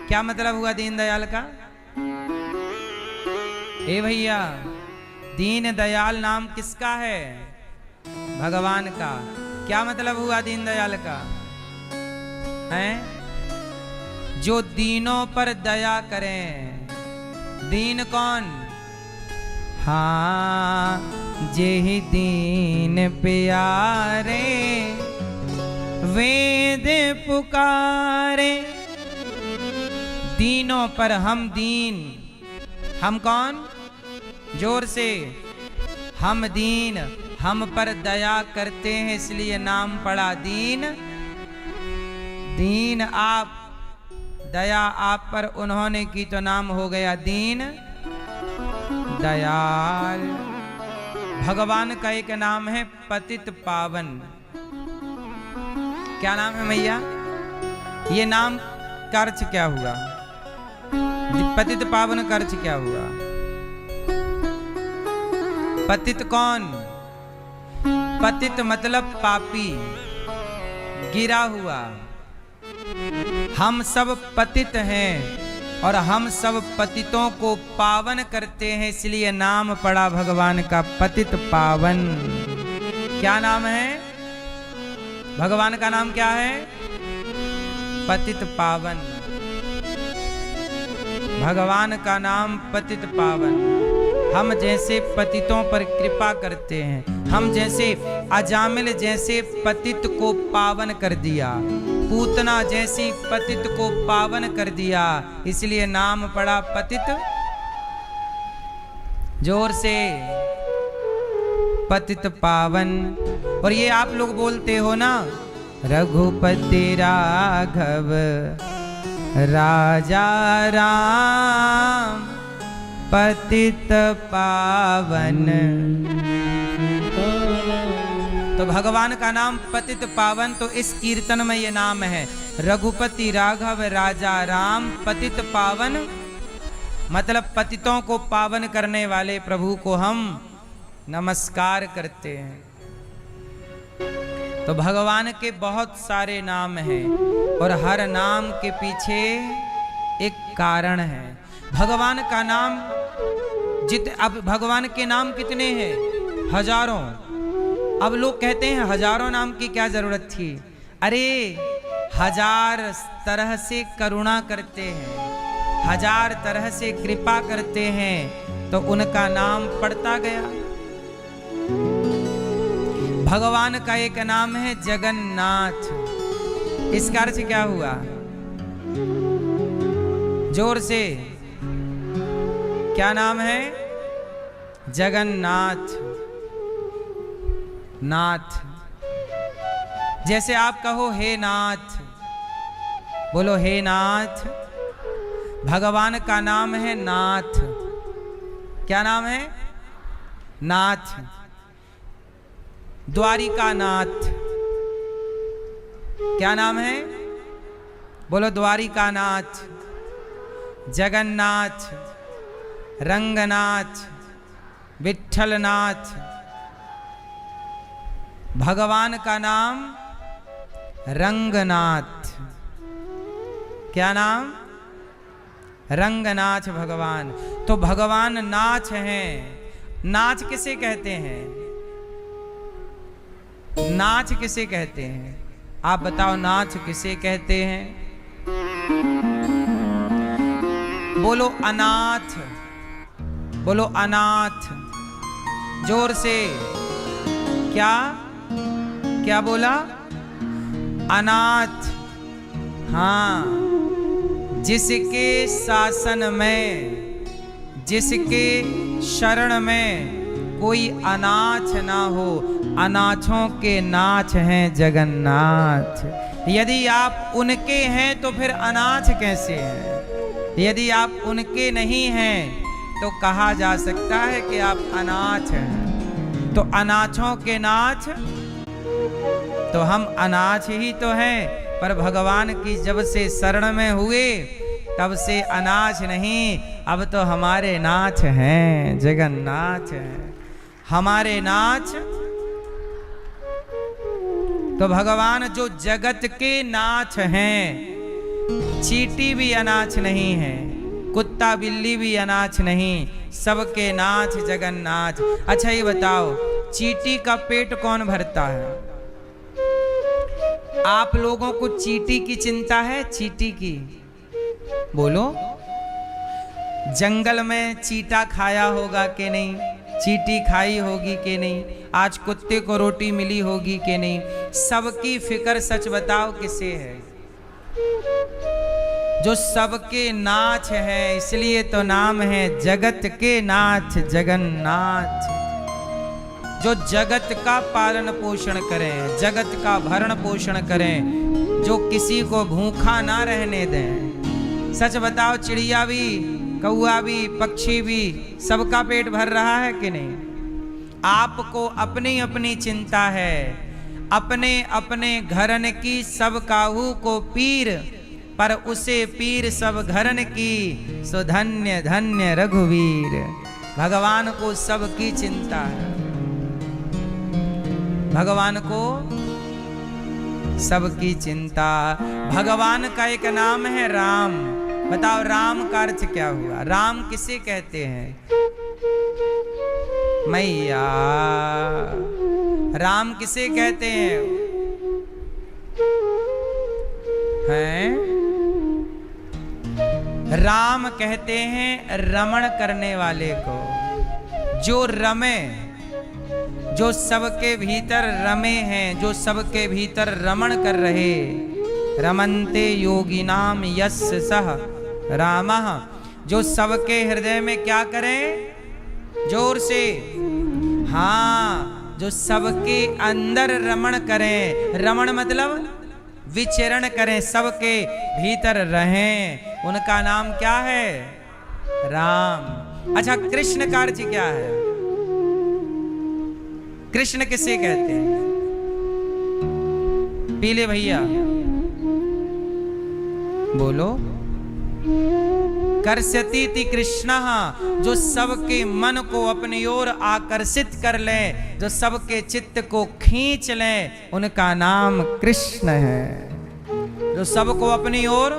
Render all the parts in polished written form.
क्या मतलब हुआ दीनदयाल का? ए भैया, दीन दयाल नाम किसका है? भगवान का। क्या मतलब हुआ दीनदयाल का? हैं? जो दीनों पर दया करें। दीन कौन? हाँ, जेहि दीन प्यारे वेद पुकारे। दीनों पर हम दीन। हम कौन? जोर से। हम दीन, हम पर दया करते हैं इसलिए नाम पड़ा दीन। दीन आप, दया आप पर उन्होंने की तो नाम हो गया दीन दयाल। भगवान का एक नाम है पतित पावन। क्या नाम है भैया? ये नाम का अर्थ क्या हुआ? पतित पावन का अर्थ क्या हुआ? पतित कौन? पतित मतलब पापी, गिरा हुआ। हम सब पतित हैं और हम सब पतितों को पावन करते हैं इसलिए नाम पड़ा भगवान का पतित पावन। क्या नाम है? भगवान का नाम क्या है? पतित पावन। भगवान का नाम पतित पावन। हम जैसे पतितों पर कृपा करते हैं, हम जैसे अजामिल जैसे पतित को पावन कर दिया, पूतना जैसी पतित को पावन कर दिया, इसलिए नाम पड़ा पतित। जोर से, पतित पावन। और ये आप लोग बोलते हो ना, रघुपति राघव राजा राम पतित पावन। तो भगवान का नाम पतित पावन, तो इस कीर्तन में ये नाम है रघुपति राघव राजा राम पतित पावन। मतलब पतितों को पावन करने वाले प्रभु को हम नमस्कार करते हैं। तो भगवान के बहुत सारे नाम हैं और हर नाम के पीछे एक कारण है। भगवान का नाम अब भगवान के नाम कितने हैं? हजारों। अब लोग कहते हैं हजारों नाम की क्या जरूरत थी? अरे हजार तरह से करुणा करते हैं, हजार तरह से कृपा करते हैं, तो उनका नाम पड़ता गया। भगवान का एक नाम है जगन्नाथ। इसका अर्थ क्या हुआ? जोर से, क्या नाम है? जगन्नाथ। नाथ। जैसे आप कहो हे नाथ, बोलो हे नाथ। भगवान का नाम है नाथ। क्या नाम है? नाथ। द्वारिका नाथ। क्या नाम है? बोलो द्वारिका नाथ। जगन्नाथ, रंगनाथ, विठ्ठलनाथ। भगवान का नाम रंगनाथ। क्या नाम? रंगनाथ भगवान। तो भगवान नाथ हैं। नाथ किसे कहते हैं? नाथ किसे कहते हैं? आप बताओ, नाथ किसे कहते हैं? बोलो अनाथ। बोलो अनाथ। जोर से। क्या क्या बोला? अनाथ। हाँ, जिसके शासन में, जिसके शरण में कोई अनाथ ना हो, अनाथों के नाथ हैं जगन्नाथ। यदि आप उनके हैं तो फिर अनाथ कैसे हैं? यदि आप उनके नहीं हैं तो कहा जा सकता है कि आप अनाथ हैं। तो अनाथों के नाथ, तो हम अनाथ ही तो हैं, पर भगवान की जब से शरण में हुए तब से अनाथ नहीं, अब तो हमारे नाथ हैं, जगन्नाथ हैं हमारे नाथ। तो भगवान जो जगत के नाथ हैं, चींटी भी अनाथ नहीं है, कुत्ता बिल्ली भी अनाथ नहीं, सबके नाथ जगन्नाथ। अच्छा ये बताओ, चींटी का पेट कौन भरता है? आप लोगों को चींटी की चिंता है? चींटी की बोलो। जंगल में चींटा खाया होगा कि नहीं? चींटी खाई होगी कि नहीं? आज कुत्ते को रोटी मिली होगी कि नहीं? सबकी फिक्र सच बताओ किसे है? जो सबके नाथ है, इसलिए तो नाम है जगत के नाथ जगन्नाथ। जो जगत का पालन पोषण करें, जगत का भरण पोषण करें, जो किसी को भूखा ना रहने दें। सच बताओ, चिड़िया भी, कौआ भी, पक्षी भी, सबका पेट भर रहा है कि नहीं? आपको अपनी अपनी चिंता है, अपने अपने घरन की सब काहू को पीर, पर उसे पीर सब घरन की, सो धन्य धन्य रघुवीर। भगवान को सबकी चिंता है, भगवान को सबकी चिंता। भगवान का एक नाम है राम। बताओ राम का अर्थ क्या हुआ? राम किसे कहते हैं? मैया। राम किसे कहते हैं? हैं? राम कहते हैं रमण करने वाले को। जो रमे, जो सबके भीतर रमे हैं, जो सबके भीतर रमण कर रहे। रमन्ते योगिनाम यस्य सह रामः। जो सबके हृदय में क्या करें? जोर से, हाँ, जो सबके अंदर रमण करें। रमण मतलब विचरण करें, सबके भीतर रहें, उनका नाम क्या है? राम। अच्छा, कृष्ण का अर्थ क्या है? कृष्ण किसे कहते हैं? पीले भैया बोलो। कर्षतीति कृष्णः। जो सबके मन को अपनी ओर आकर्षित कर ले, जो सबके चित्त को खींच ले, उनका नाम कृष्ण है। जो सबको अपनी ओर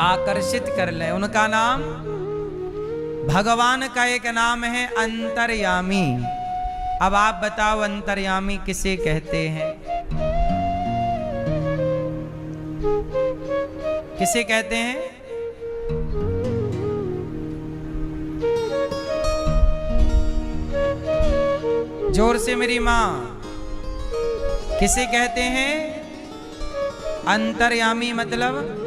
आकर्षित कर ले, उनका नाम। भगवान का एक नाम है अंतर्यामी। अब आप बताओ अंतर्यामी किसे कहते हैं? किसे कहते हैं? जोर से मेरी मां, किसे कहते हैं? अंतर्यामी मतलब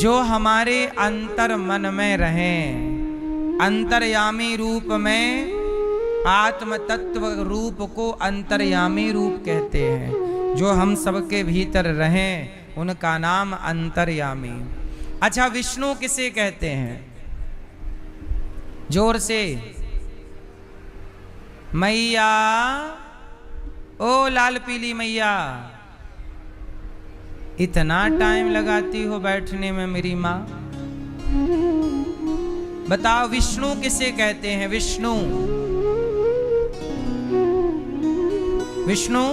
जो हमारे अंतर मन में रहें। अंतर्यामी रूप में, आत्म तत्व रूप को अंतर्यामी रूप कहते हैं। जो हम सबके भीतर रहें, उनका नाम अंतर्यामी। अच्छा, विष्णु किसे कहते हैं? जोर से। मैया, ओ लाल पीली मैया, इतना टाइम लगाती हो बैठने में मेरी माँ? बताओ विष्णु किसे कहते हैं? विष्णु, विष्णु,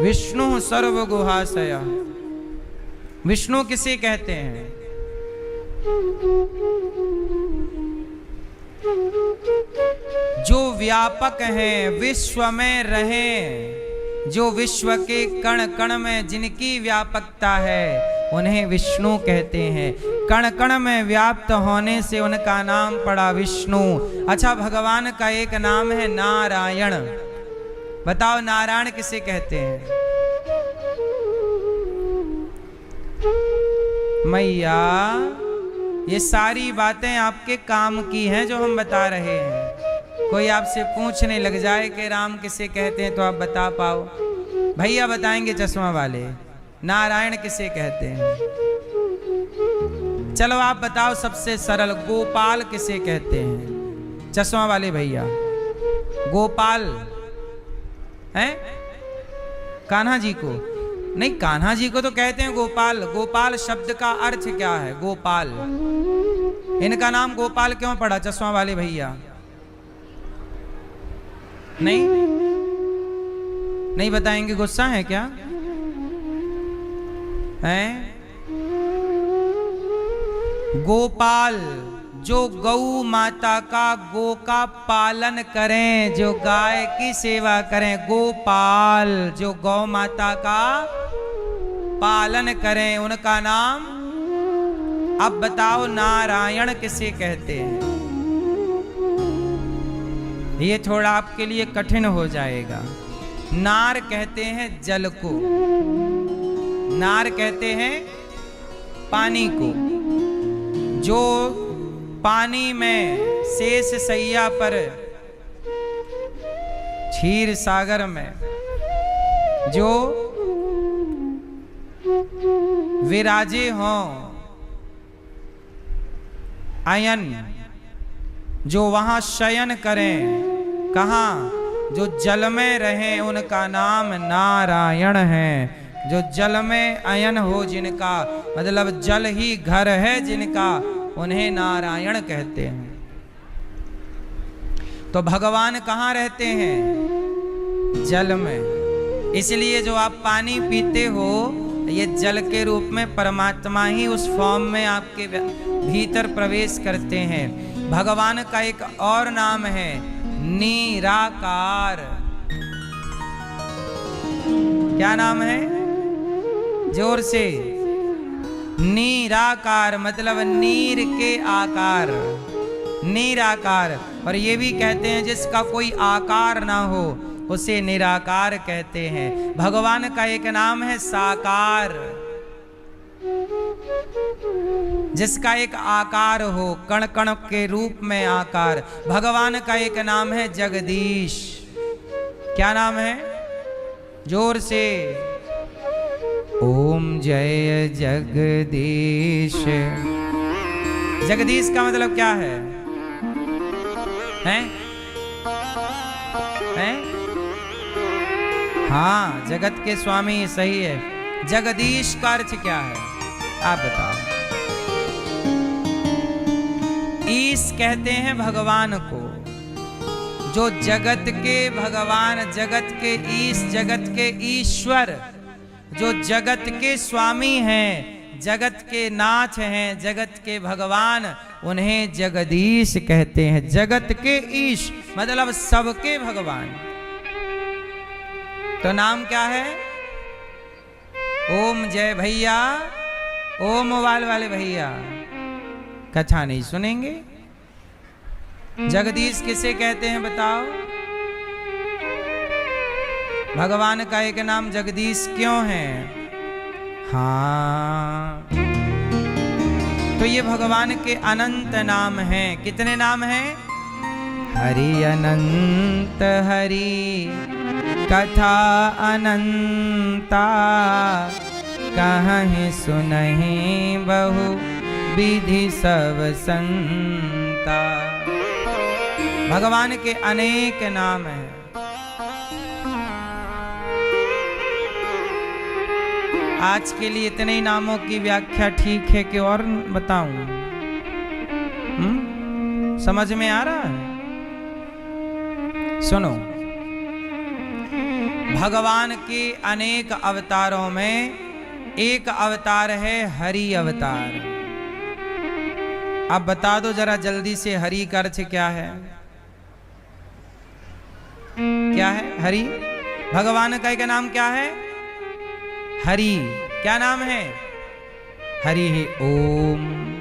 विष्णु सर्वगुहाशय। विष्णु किसे कहते हैं? जो व्यापक हैं, विश्व में रहें, जो विश्व के कण कण में जिनकी व्यापकता है, उन्हें विष्णु कहते हैं। कण कण में व्याप्त होने से उनका नाम पड़ा विष्णु। अच्छा, भगवान का एक नाम है नारायण। बताओ नारायण किसे कहते हैं? मैया, ये सारी बातें आपके काम की हैं जो हम बता रहे हैं। कोई आपसे पूछने लग जाए कि राम किसे कहते हैं तो आप बता पाओ। भैया बताएंगे चश्मा वाले, नारायण किसे कहते हैं। चलो आप बताओ सबसे सरल, गोपाल किसे कहते हैं? चश्मा वाले भैया, गोपाल हैं? कान्हा जी को नहीं, कान्हा जी को तो कहते हैं गोपाल। गोपाल शब्द का अर्थ क्या है? गोपाल। इनका नाम गोपाल क्यों पड़ा? चश्मा वाले भैया नहीं, नहीं बताएंगे, गुस्सा है क्या? हैं? गोपाल, जो गौ माता का, गो का पालन करें, जो गाय की सेवा करें, गोपाल, जो गौ माता का पालन करें, उनका नाम। अब बताओ नारायण किसे कहते हैं? ये थोड़ा आपके लिए कठिन हो जाएगा। नार कहते हैं जल को, नार कहते हैं पानी को। जो पानी में शेष सैया पर, क्षीर सागर में जो विराजे हों, अयन, जो वहां शयन करें, कहाँ? जो जल में रहें, उनका नाम नारायण है। जो जल में अयन हो जिनका, मतलब जल ही घर है जिनका, उन्हें नारायण कहते हैं। तो भगवान कहाँ रहते हैं? जल में। इसलिए जो आप पानी पीते हो, ये जल के रूप में परमात्मा ही उस फॉर्म में आपके भीतर प्रवेश करते हैं। भगवान का एक और नाम है निराकार। क्या नाम है? जोर से। निराकार मतलब नीर के आकार, निराकार। और ये भी कहते हैं जिसका कोई आकार ना हो उसे निराकार कहते हैं। भगवान का एक नाम है साकार, जिसका एक आकार हो, कण कण के रूप में आकार। भगवान का एक नाम है जगदीश। क्या नाम है? जोर से। ओम जय जगदीश। जगदीश का मतलब क्या है? हैं? हैं? हाँ, जगत के स्वामी, सही है। जगदीश का अर्थ क्या है? आप बताओ। ईश कहते हैं भगवान को, जो जगत के भगवान, जगत के ईश, जगत के ईश्वर, जो जगत के स्वामी हैं, जगत के नाथ हैं, जगत के भगवान, उन्हें जगदीश कहते हैं। जगत के ईश मतलब सबके भगवान। तो नाम क्या है? ओम जय भैया, ओम वाले भैया। कथा नहीं सुनेंगे? जगदीश किसे कहते हैं बताओ? भगवान का एक नाम जगदीश क्यों है? हाँ, तो ये भगवान के अनंत नाम हैं। कितने नाम हैं? हरि अनंत हरि, कथा अनंता, कहीं सुनहि बहु विधि सब संता। भगवान के अनेक नाम हैं। आज के लिए इतने ही नामों की व्याख्या ठीक है कि और बताऊं? समझ में आ रहा है? सुनो, भगवान के अनेक अवतारों में एक अवतार है हरि अवतार। अब बता दो जरा जल्दी से, हरि का अर्थ क्या है? क्या है हरि? भगवान का एक नाम क्या है? हरि। क्या नाम है? हरि है ओम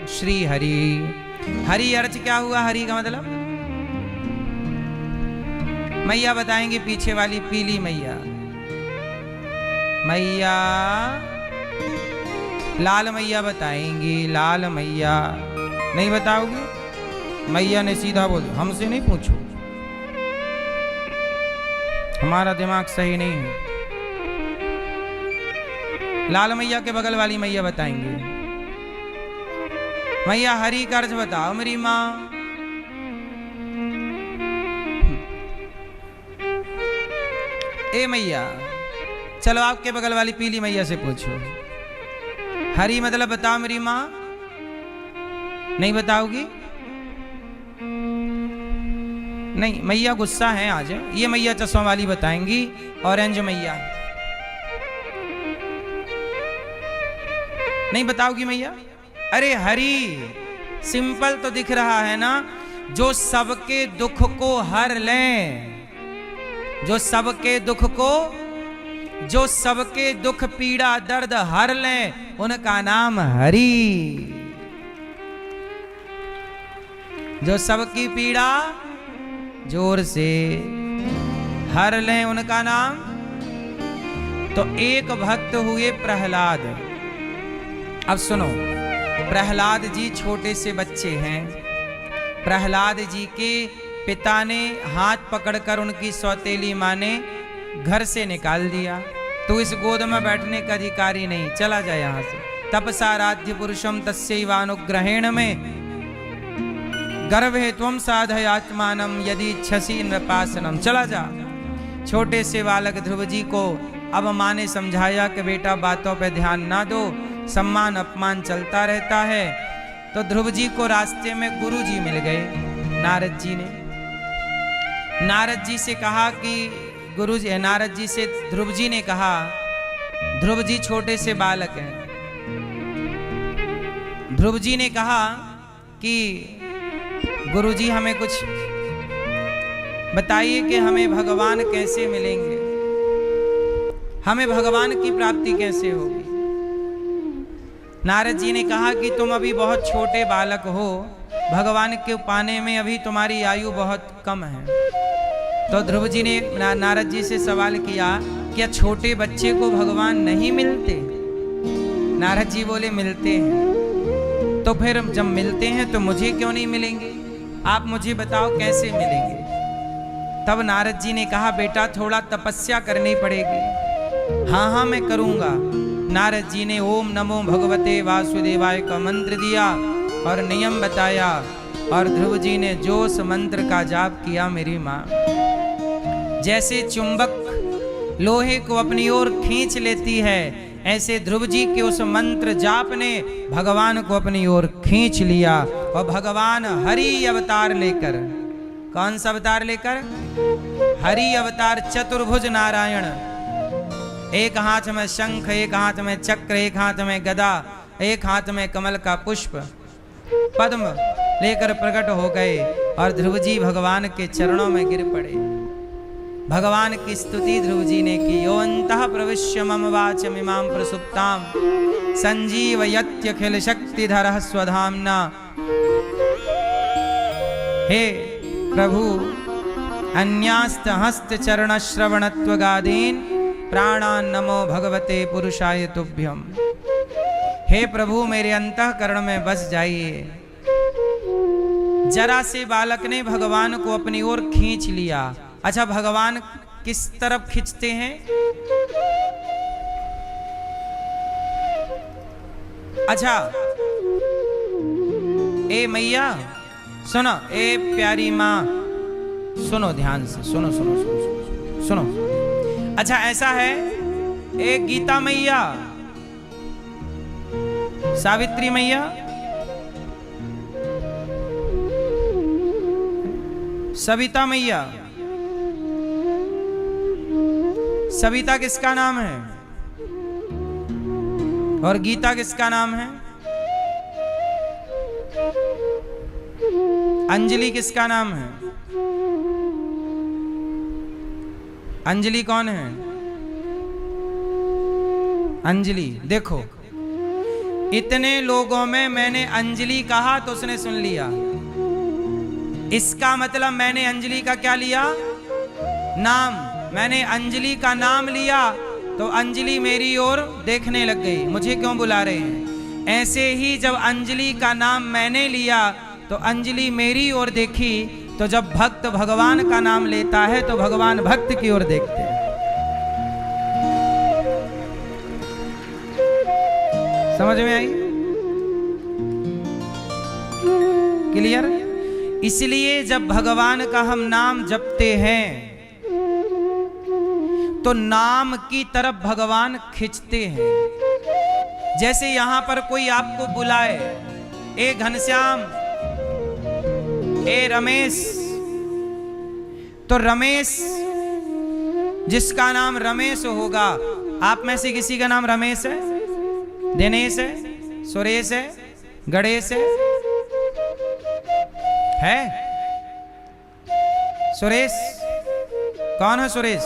श्री हरि। हरि अर्थ क्या हुआ? हरि का मतलब मैया बताएंगे, पीछे वाली पीली मैया। मैया, लाल मैया बताएंगी। लाल मैया नहीं बताओगी? मैया ने सीधा बोल, हमसे नहीं पूछो, हमारा दिमाग सही नहीं है। लाल मैया के बगल वाली मैया बताएंगी। मैया हरि का अर्थ बताओ मेरी माँ। ए मैया, चलो आपके बगल वाली पीली मैया से पूछो, हरि मतलब बताओ मेरी माँ। नहीं बताओगी? नहीं, मैया गुस्सा है आज। ये मैया चश्मा वाली बताएंगी, ऑरेंज मैया नहीं बताओगी मैया? अरे हरी, सिंपल तो दिख रहा है ना। जो सबके दुख को हर लें, जो सबके दुख को, जो सबके दुख पीड़ा दर्द हर लें, उनका नाम हरि। जो सबकी पीड़ा जोर से हर लें, उनका नाम। तो एक भक्त हुए प्रहलाद। अब सुनो, प्रहलाद जी छोटे से बच्चे हैं। प्रहलाद जी के पिता ने हाथ पकड़कर उनकी सौतेली माँ ने घर से निकाल दिया। तो इस गोद में बैठने का अधिकारी नहीं, चला जाए यहां से। तपसाराध्य पुरुषम तस्यैवानुग्रहेण में गर्भे त्वं साधयात्मानम यदि इच्छसि नृपासनम। चला जा। छोटे से बालक ध्रुव जी को अब माँ ने समझाया कि बेटा बातों पे ध्यान ना दो, सम्मान अपमान चलता रहता है। तो ध्रुव जी को रास्ते में गुरु जी मिल गए, नारद जी ने। नारद जी से कहा कि गुरु जी, नारद जी से ध्रुव जी ने कहा, ध्रुव जी छोटे से बालक हैं। ध्रुव जी ने कहा कि गुरु जी हमें कुछ बताइए कि हमें भगवान कैसे मिलेंगे, हमें भगवान की प्राप्ति कैसे होगी। नारद जी ने कहा कि तुम अभी बहुत छोटे बालक हो, भगवान के पाने में अभी तुम्हारी आयु बहुत कम है। तो ध्रुव जी ने नारद जी से सवाल किया, क्या छोटे बच्चे को भगवान नहीं मिलते? नारद जी बोले मिलते हैं। तो फिर जब मिलते हैं तो मुझे क्यों नहीं मिलेंगे? आप मुझे बताओ कैसे मिलेंगे? तब नारद जी ने कहा, बेटा थोड़ा तपस्या करनी पड़ेगी। हाँ हाँ मैं करूँगा। नारद जी ने ओम नमो भगवते वासुदेवाय का मंत्र दिया और नियम बताया, और ध्रुव जी ने जो उस मंत्र का जाप किया, मेरी माँ, जैसे चुंबक लोहे को अपनी ओर खींच लेती है, ऐसे ध्रुव जी के उस मंत्र जाप ने भगवान को अपनी ओर खींच लिया। और भगवान हरि अवतार लेकर, कौन सा अवतार लेकर? हरि अवतार, चतुर्भुज नारायण। एक हाथ में शंख, एक हाथ में चक्र, एक हाथ में गदा, एक हाथ में कमल का पुष्प, पद्म लेकर प्रकट हो गए और ध्रुव जी भगवान के चरणों में गिर पड़े। भगवान की स्तुति ध्रुव जी ने की। यो अंतः प्रविश्य मम वाचमिमां प्रसुप्तां संजीवयत्यखिल शक्तिधरः स्वधाम्ना। हे प्रभु, अन्यास्त हस्त चरण श्रवणत्वगादीन प्राणान नमो भगवते पुरुषाय तुभ्यम। हे प्रभु, मेरे अंतःकरण में बस जाइए। जरा से बालक ने भगवान को अपनी ओर खींच लिया। अच्छा, भगवान किस तरफ खींचते हैं? अच्छा, ए मैया सुनो, ए प्यारी माँ सुनो, ध्यान से सुनो सुनो सुनो सुनो, सुनो। अच्छा ऐसा है, एक गीता मैया, सावित्री मैया, सविता मैया। सविता किसका नाम है? और गीता किसका नाम है? अंजलि किसका नाम है? अंजलि कौन है? अंजलि। देखो, इतने लोगों में मैंने अंजलि कहा तो उसने सुन लिया। इसका मतलब मैंने अंजलि का क्या लिया? नाम। मैंने अंजलि का नाम लिया तो अंजलि मेरी ओर देखने लग गई, मुझे क्यों बुला रहे हैं। ऐसे ही जब अंजलि का नाम मैंने लिया तो अंजलि मेरी ओर देखी। तो जब भक्त भगवान का नाम लेता है तो भगवान भक्त की ओर देखते हैं। समझ में आई? क्लियर? इसलिए जब भगवान का हम नाम जपते हैं तो नाम की तरफ भगवान खींचते हैं। जैसे यहां पर कोई आपको बुलाए, ए घनश्याम, ए रमेश, तो रमेश, जिसका नाम रमेश होगा, आप में से किसी का नाम रमेश है, दिनेश है, सुरेश है, गणेश है? सुरेश? कौन है सुरेश?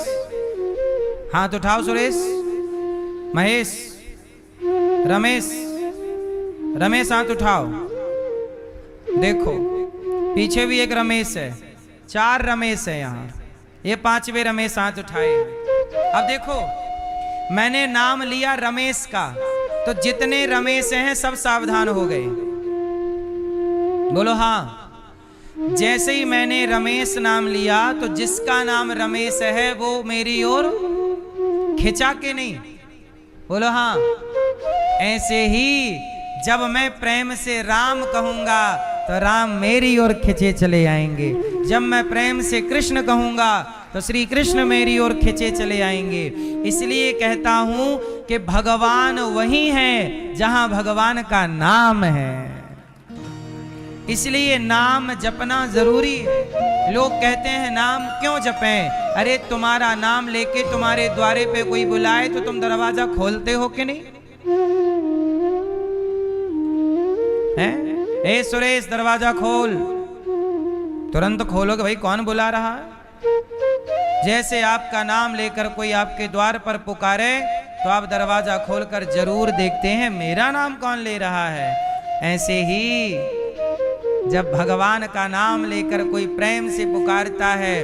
हाथ उठाओ। सुरेश, महेश, रमेश, रमेश हाथ उठाओ। देखो पीछे भी एक रमेश है, 4 रमेश है यहाँ, ये 5वें रमेश हाथ उठाए। अब देखो मैंने नाम लिया रमेश का, तो जितने रमेश हैं सब सावधान हो गए। बोलो हाँ। जैसे ही मैंने रमेश नाम लिया तो जिसका नाम रमेश है वो मेरी ओर खिंचा के नहीं। बोलो हाँ। ऐसे ही जब मैं प्रेम से राम कहूंगा तो राम मेरी ओर खिंचे चले आएंगे। जब मैं प्रेम से कृष्ण कहूंगा तो श्री कृष्ण मेरी ओर खिंचे चले आएंगे। इसलिए कहता हूं कि भगवान वही है जहां भगवान का नाम है, इसलिए नाम जपना जरूरी है। लोग कहते हैं नाम क्यों जपें? अरे तुम्हारा नाम लेके तुम्हारे द्वारे पे कोई बुलाए तो तुम दरवाजा खोलते हो कि नहीं? हैं? ए सुरेश दरवाजा खोल, तुरंत खोलोगे भाई, कौन बुला रहा है? जैसे आपका नाम लेकर कोई आपके द्वार पर पुकारे तो आप दरवाजा खोलकर जरूर देखते हैं मेरा नाम कौन ले रहा है। ऐसे ही जब भगवान का नाम लेकर कोई प्रेम से पुकारता है,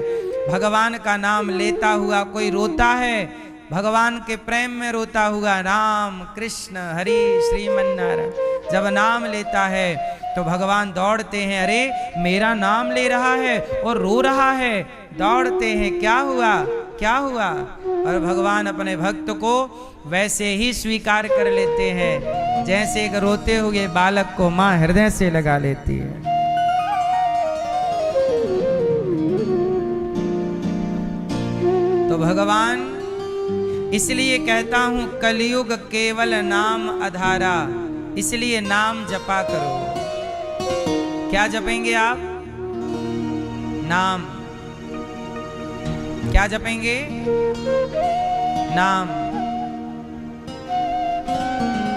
भगवान का नाम लेता हुआ कोई रोता है, भगवान के प्रेम में रोता हुआ राम कृष्ण हरि श्रीमन्नारायण जब नाम लेता है तो भगवान दौड़ते हैं, अरे मेरा नाम ले रहा है और रो रहा है। दौड़ते हैं, क्या हुआ क्या हुआ? और भगवान अपने भक्त को वैसे ही स्वीकार कर लेते हैं जैसे एक रोते हुए बालक को मां हृदय से लगा लेती है। तो भगवान, इसलिए कहता हूं कलयुग केवल नाम आधारा, इसलिए नाम जपा करो। क्या जपेंगे आप? नाम। क्या जपेंगे? नाम।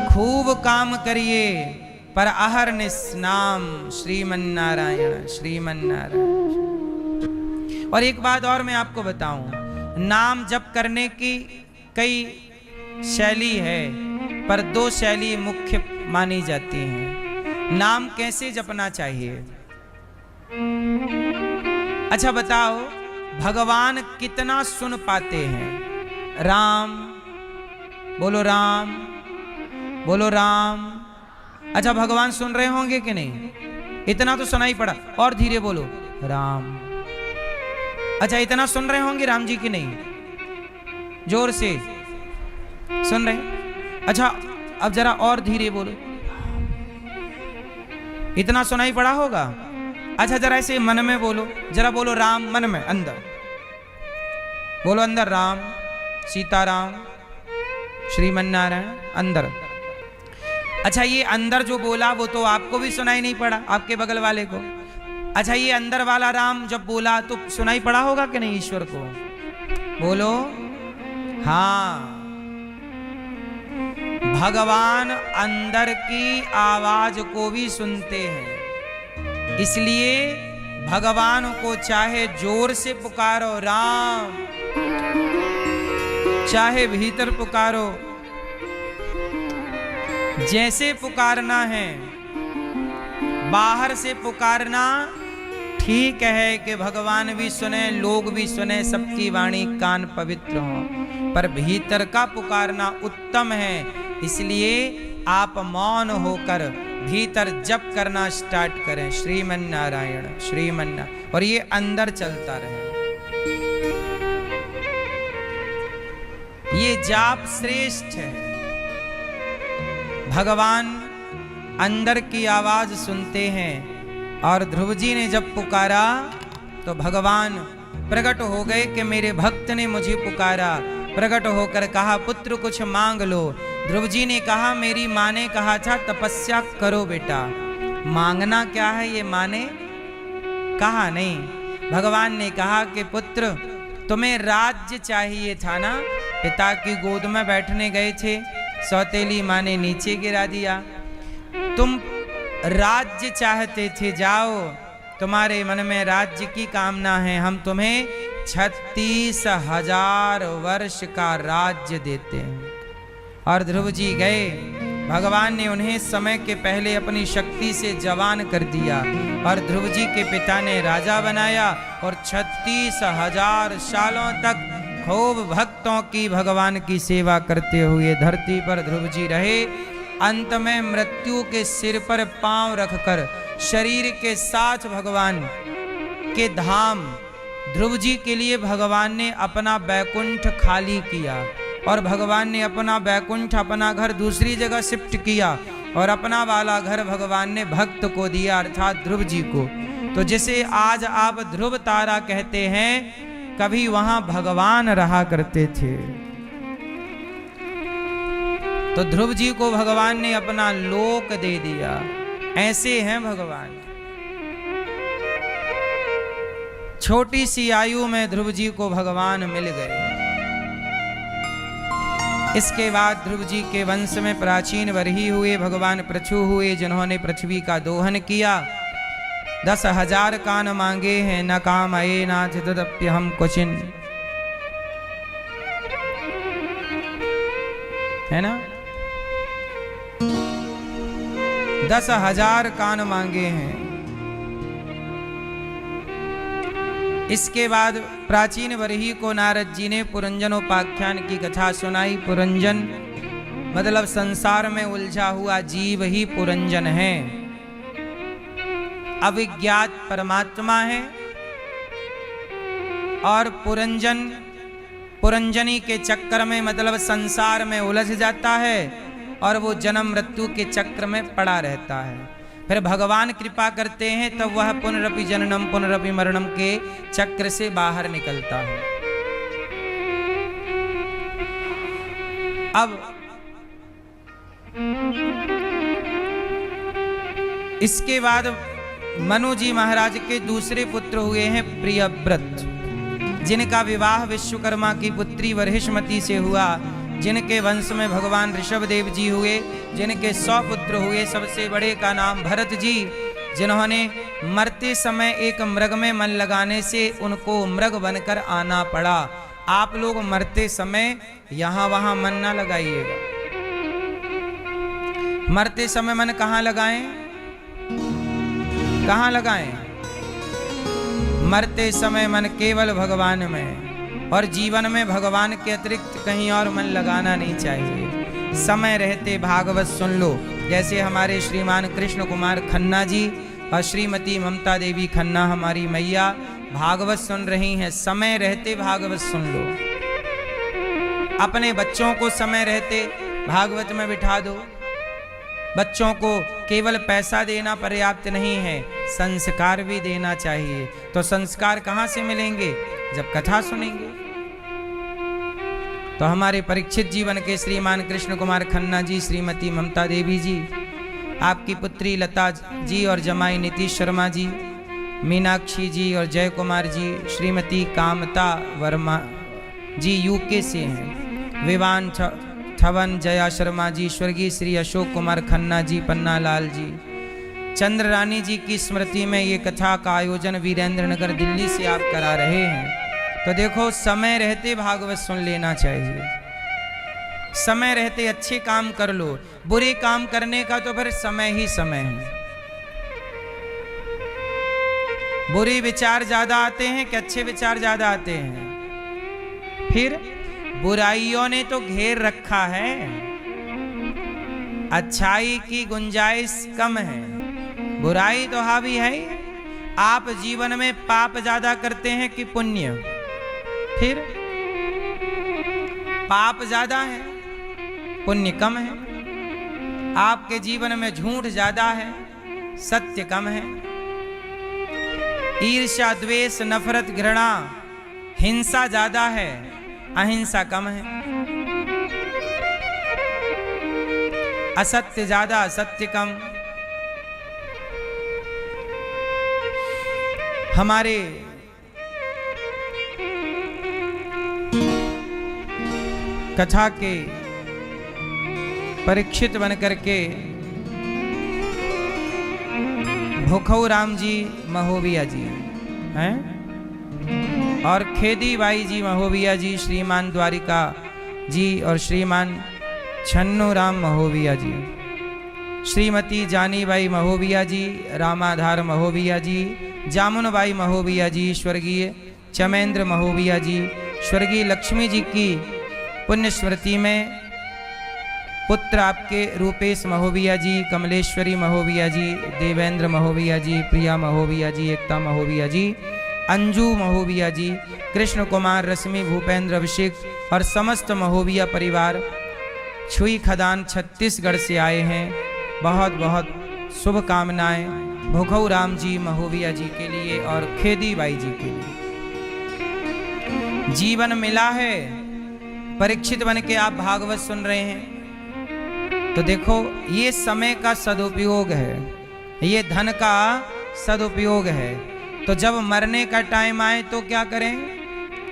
खूब काम करिए पर अहरनिश नाम श्रीमन्नारायण श्रीमन्नारायण। और एक बात और मैं आपको बताऊं, नाम जप करने की कई शैली है पर 2 शैली मुख्य मानी जाती हैं। नाम कैसे जपना चाहिए? अच्छा बताओ, भगवान कितना सुन पाते हैं? राम बोलो, राम बोलो, राम। अच्छा भगवान सुन रहे होंगे कि नहीं? इतना तो सुनाई पड़ा, और धीरे बोलो, राम। अच्छा इतना सुन रहे होंगे राम जी की नहीं? जोर से सुन रहे? अच्छा अब जरा और धीरे बोलो, इतना सुनाई पड़ा होगा। अच्छा जरा ऐसे मन में बोलो, जरा बोलो राम मन में, अंदर बोलो, अंदर राम सीताराम श्रीमन्नारायण, अंदर। अच्छा ये अंदर जो बोला वो तो आपको भी सुनाई नहीं पड़ा, आपके बगल वाले को। अच्छा ये अंदर वाला राम जब बोला तो सुनाई पड़ा होगा कि नहीं ईश्वर को? बोलो हाँ। भगवान अंदर की आवाज को भी सुनते हैं, इसलिए भगवान को चाहे जोर से पुकारो राम, चाहे भीतर पुकारो, जैसे पुकारना है। बाहर से पुकारना ठीक है कि भगवान भी सुने, लोग भी सुने, सबकी वाणी कान पवित्र हो, पर भीतर का पुकारना उत्तम है। इसलिए आप मौन होकर भीतर जप करना स्टार्ट करें, श्रीमन्नारायण श्रीमन्नारायण, और ये अंदर चलता रहे। ये जाप श्रेष्ठ है। भगवान अंदर की आवाज सुनते हैं, और ध्रुव जी ने जब पुकारा तो भगवान प्रकट हो गए कि मेरे भक्त ने मुझे पुकारा। प्रकट होकर कहा पुत्र कुछ मांग लो। ध्रुव जी ने कहा मेरी माँ ने कहा था तपस्या करो बेटा, मांगना क्या है ये माँ ने कहा नहीं। भगवान ने कहा कि पुत्र तुम्हें राज्य चाहिए था ना, पिता की गोद में बैठने गए थे, सौतेली माँ ने नीचे गिरा दिया। तुम राज्य चाहते थे, जाओ तुम्हारे मन में राज्य की कामना है, हम तुम्हें 36,000 वर्ष का राज्य देते हैं। और ध्रुव जी गए, भगवान ने उन्हें समय के पहले अपनी शक्ति से जवान कर दिया और ध्रुव जी के पिता ने राजा बनाया और 36,000 सालों तक खूब भक्तों की भगवान की सेवा करते हुए धरती पर ध्रुव जी रहे। अंत में मृत्यु के सिर पर पांव रखकर शरीर के साथ भगवान के धाम ध्रुव जी के लिए भगवान ने अपना बैकुंठ खाली किया और भगवान ने अपना बैकुंठ, अपना घर दूसरी जगह शिफ्ट किया और अपना वाला घर भगवान ने भक्त को दिया, अर्थात ध्रुव जी को। तो जिसे आज आप ध्रुव तारा कहते हैं, कभी वहां भगवान रहा करते थे। तो ध्रुव जी को भगवान ने अपना लोक दे दिया। ऐसे हैं भगवान। छोटी सी आयु में ध्रुव जी को भगवान मिल गए। इसके बाद ध्रुव जी के वंश में प्राचीन वरही हुए, भगवान पृथु हुए, जिन्होंने पृथ्वी का दोहन किया। 10,000 कान मांगे हैं, न काम आए नाथ तदप्य हम क्वचिन, है ना। 10,000 कान मांगे हैं। इसके बाद प्राचीन वरही को नारद जी ने पुरंजनोपाख्यान की कथा सुनाई। पुरंजन मतलब संसार में उलझा हुआ जीव ही पुरंजन है, अविज्ञात परमात्मा है। और पुरंजनी के चक्कर में मतलब संसार में उलझ जाता है और वो जन्म मृत्यु के चक्र में पड़ा रहता है। फिर भगवान कृपा करते हैं तब वह पुनरपि जननम पुनरपि मरणम के चक्र से बाहर निकलता है। अब इसके बाद मनु जी महाराज के दूसरे पुत्र हुए हैं प्रियव्रत, जिनका विवाह विश्वकर्मा की पुत्री वरहिष्मती से हुआ, जिनके वंश में भगवान ऋषभदेव जी हुए, जिनके 100 पुत्र हुए। सबसे बड़े का नाम भरत जी, जिन्होंने मरते समय एक मृग में मन लगाने से उनको मृग बनकर आना पड़ा। आप लोग मरते समय यहां वहां मन ना लगाइएगा। मरते समय मन कहां लगाएं? कहां लगाएं? मरते समय मन केवल भगवान में, और जीवन में भगवान के अतिरिक्त कहीं और मन लगाना नहीं चाहिए। समय रहते भागवत सुन लो, जैसे हमारे श्रीमान कृष्ण कुमार खन्ना जी और श्रीमती ममता देवी खन्ना हमारी मैया भागवत सुन रही हैं। समय रहते भागवत सुन लो। अपने बच्चों को समय रहते भागवत में बिठा दो। बच्चों को केवल पैसा देना पर्याप्त नहीं है, संस्कार भी देना चाहिए। तो संस्कार कहाँ से मिलेंगे? जब कथा सुनेंगे। तो हमारे परीक्षित जीवन के श्रीमान कृष्ण कुमार खन्ना जी, श्रीमती ममता देवी जी, आपकी पुत्री लता जी और जमाई नीतीश शर्मा जी, मीनाक्षी जी और जय कुमार जी, श्रीमती कामता वर्मा जी यूके से हैं, विवान थवन जया शर्मा जी, स्वर्गीय श्री अशोक कुमार खन्ना जी, पन्ना लाल जी, चंद्र रानी जी की स्मृति में ये कथा का आयोजन वीरेंद्र नगर दिल्ली से आप करा रहे हैं। तो देखो, समय रहते भागवत सुन लेना चाहिए। समय रहते अच्छे काम कर लो। बुरे काम करने का तो फिर समय ही समय है। बुरे विचार ज्यादा आते हैं कि अच्छे विचार ज्यादा आते हैं? फिर बुराइयों ने तो घेर रखा है, अच्छाई की गुंजाइश कम है, बुराई तो हावी है। आप जीवन में पाप ज्यादा करते हैं कि पुण्य? फिर पाप ज्यादा है, पुण्य कम है। आपके जीवन में झूठ ज्यादा है, सत्य कम है। ईर्ष्या, द्वेष, नफरत, घृणा, हिंसा ज्यादा है, अहिंसा कम है। असत्य ज्यादा, सत्य कम। हमारे कथा के परीक्षित बन करके भूखऊ राम जी महोबिया जी हैं और खेदी बाई जी महोबिया जी, श्रीमान द्वारिका जी और श्रीमान छन्नू राम महोबिया जी, श्रीमती जानी बाई महोबिया जी, रामाधार महोबिया जी, जामुन बाई महोबिया जी, स्वर्गीय चमेंद्र महोबिया जी, स्वर्गीय लक्ष्मी जी की पुण्य स्मृति में पुत्र आपके रूपेश महोबिया जी, कमलेश्वरी महोबिया जी, देवेंद्र महोबिया जी, प्रिया महोबिया जी, एकता महोबिया जी, अंजू महोबिया जी, कृष्ण कुमार, रश्मि, भूपेंद्र, अभिषेक और समस्त महोबिया परिवार छुई खदान छत्तीसगढ़ से आए हैं। बहुत बहुत शुभकामनाएं भूखऊ राम जी महोबिया जी के लिए और खेदी बाई जी के लिए। जीवन मिला है, परीक्षित बन के आप भागवत सुन रहे हैं, तो देखो ये समय का सदुपयोग है, ये धन का सदुपयोग है। तो जब मरने का टाइम आए तो क्या करें?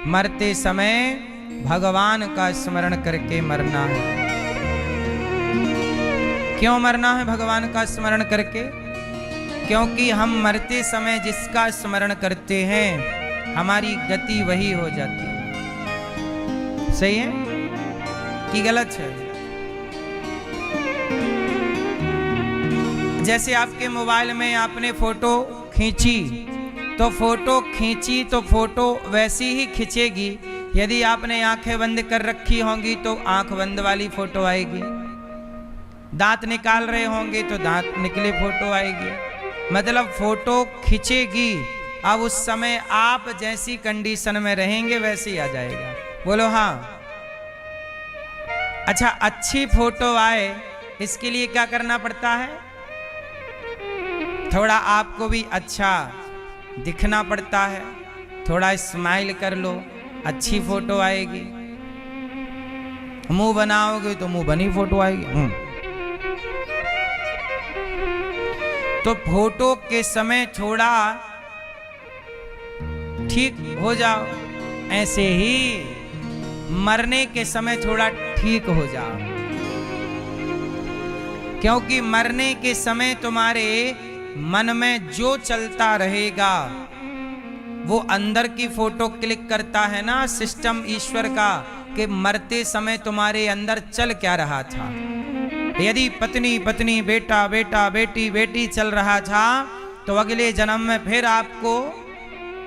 मरते समय भगवान का स्मरण करके मरना है। क्यों मरना है भगवान का स्मरण करके? क्योंकि हम मरते समय जिसका स्मरण करते हैं हमारी गति वही हो जाती है। सही है कि गलत है? जैसे आपके मोबाइल में आपने फोटो खींची तो फोटो वैसी ही खींचेगी। यदि आपने आंखें बंद कर रखी होंगी तो आंख बंद वाली फोटो आएगी, दांत निकाल रहे होंगे तो दांत निकले फोटो आएगी, मतलब फोटो खींचेगी। अब उस समय आप जैसी कंडीशन में रहेंगे वैसे ही आ जाएगा। बोलो हाँ। अच्छा, अच्छी फोटो आए इसके लिए क्या करना पड़ता है? थोड़ा आपको भी अच्छा दिखना पड़ता है, थोड़ा स्माइल कर लो, अच्छी फोटो आएगी। मुंह बनाओगे तो मुंह बनी फोटो आएगी। तो फोटो के समय थोड़ा ठीक हो जाओ, ऐसे ही मरने के समय थोड़ा ठीक हो जाओ, क्योंकि मरने के समय तुम्हारे मन में जो चलता रहेगा वो अंदर की फोटो क्लिक करता है ना सिस्टम ईश्वर का, कि मरते समय तुम्हारे अंदर चल क्या रहा था। यदि पत्नी पत्नी, बेटा बेटा, बेटी बेटी चल रहा था तो अगले जन्म में फिर आपको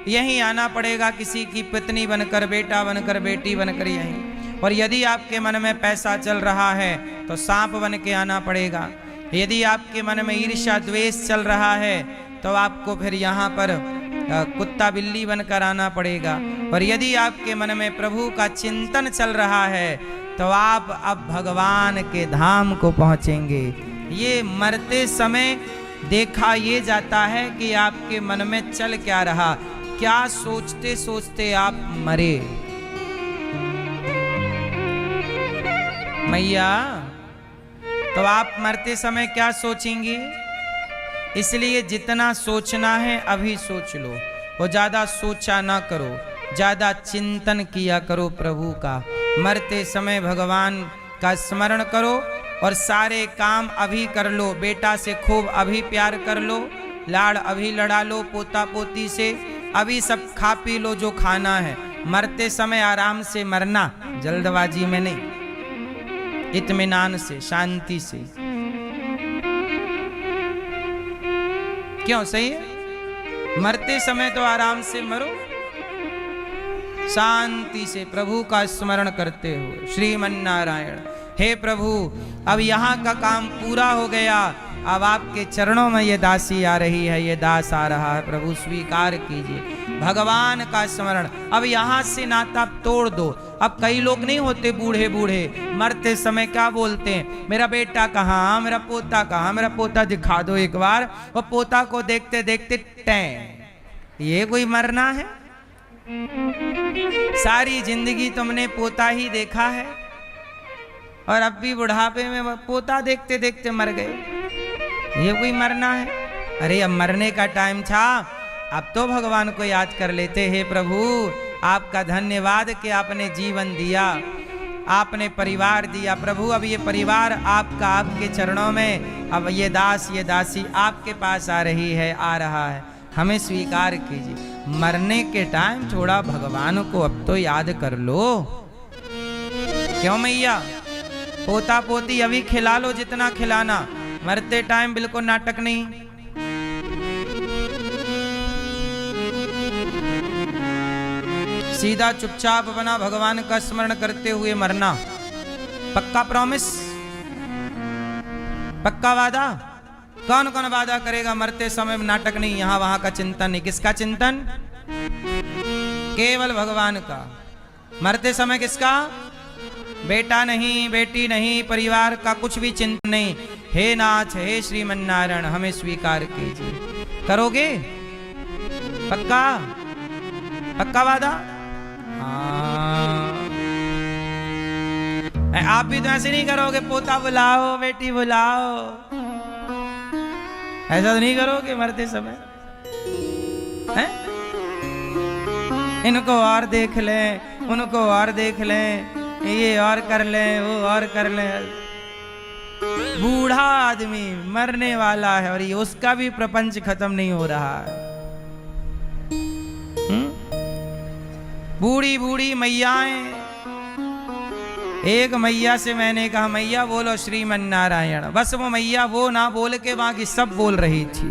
यहीं आना पड़ेगा, किसी की पत्नी बनकर, बेटा बनकर, बेटी बनकर यहीं। और यदि आपके मन में पैसा चल रहा है तो सांप बन के आना पड़ेगा। यदि आपके मन में ईर्ष्या द्वेष चल रहा है तो आपको फिर यहाँ पर कुत्ता बिल्ली बनकर आना पड़ेगा। और यदि आपके मन में प्रभु का चिंतन चल रहा है तो आप अब भगवान के धाम को पहुँचेंगे। ये मरते समय देखा ये जाता है कि आपके मन में चल क्या रहा, क्या सोचते सोचते आप मरे। मैया, तो आप मरते समय क्या सोचेंगी? इसलिए जितना सोचना है अभी सोच लो, वो ज्यादा सोचा ना करो, ज्यादा चिंतन किया करो प्रभु का। मरते समय भगवान का स्मरण करो और सारे काम अभी कर लो। बेटा से खूब अभी प्यार कर लो, लाड़ अभी लड़ा लो, पोता पोती से अभी सब खा पी लो जो खाना है। मरते समय आराम से मरना, जल्दबाजी में नहीं, इत्मीनान से, शांति से। क्यों? सही है? मरते समय तो आराम से मरो, शांति से प्रभु का स्मरण करते हुए। श्रीमन नारायण। हे प्रभु, अब यहाँ का काम पूरा हो गया, अब आपके चरणों में ये दासी आ रही है, ये दास आ रहा है, प्रभु स्वीकार कीजिए भगवान का स्मरण। अब यहाँ से नाता तोड़ दो। अब कई लोग नहीं होते बूढ़े बूढ़े, मरते समय क्या बोलते हैं? मेरा बेटा कहाँ, मेरा पोता कहाँ, मेरा पोता दिखा दो एक बार। वो पोता को देखते देखते टैं। ये कोई मरना है? सारी जिंदगी तुमने पोता ही देखा है और अब भी बुढ़ापे में पोता देखते देखते मर गए। ये कोई मरना है? अरे अब मरने का टाइम था, अब तो भगवान को याद कर लेते। हे प्रभु, आपका धन्यवाद कि आपने जीवन दिया, आपने परिवार दिया प्रभु, अब ये परिवार आपका, आपके चरणों में, अब ये दास ये दासी आपके पास आ रही है, आ रहा है, हमें स्वीकार कीजिए। मरने के टाइम थोड़ा भगवान को अब तो याद कर लो। क्यों मैया, पोता पोती अभी खिला लो जितना खिलाना, मरते टाइम बिल्कुल नाटक नहीं। सीधा चुपचाप अपना भगवान का स्मरण करते हुए मरना। पक्का प्रॉमिस, पक्का वादा। कौन कौन वादा करेगा मरते समय नाटक नहीं, यहां वहां का चिंतन नहीं। किसका चिंतन? केवल भगवान का। मरते समय किसका? बेटा नहीं, बेटी नहीं, परिवार का कुछ भी चिंतन नहीं। हे नाथ, हे श्रीमन नारायण, हमें स्वीकार कीजिए। करोगे? पक्का? पक्का वादा? आप भी तो ऐसे नहीं करोगे, पोता बुलाओ, बेटी बुलाओ, ऐसा तो नहीं करोगे मरते समय हैं? इनको और देख ले, उनको और देख ले, ये और कर ले, वो और कर ले। बूढ़ा आदमी मरने वाला है और ये उसका भी प्रपंच खत्म नहीं हो रहा है। बूढ़ी बूढ़ी मैयाएं, एक मैया से मैंने कहा मैया बोलो श्रीमन नारायण, बस वो मैया वो ना बोल के बाकी सब बोल रही थी।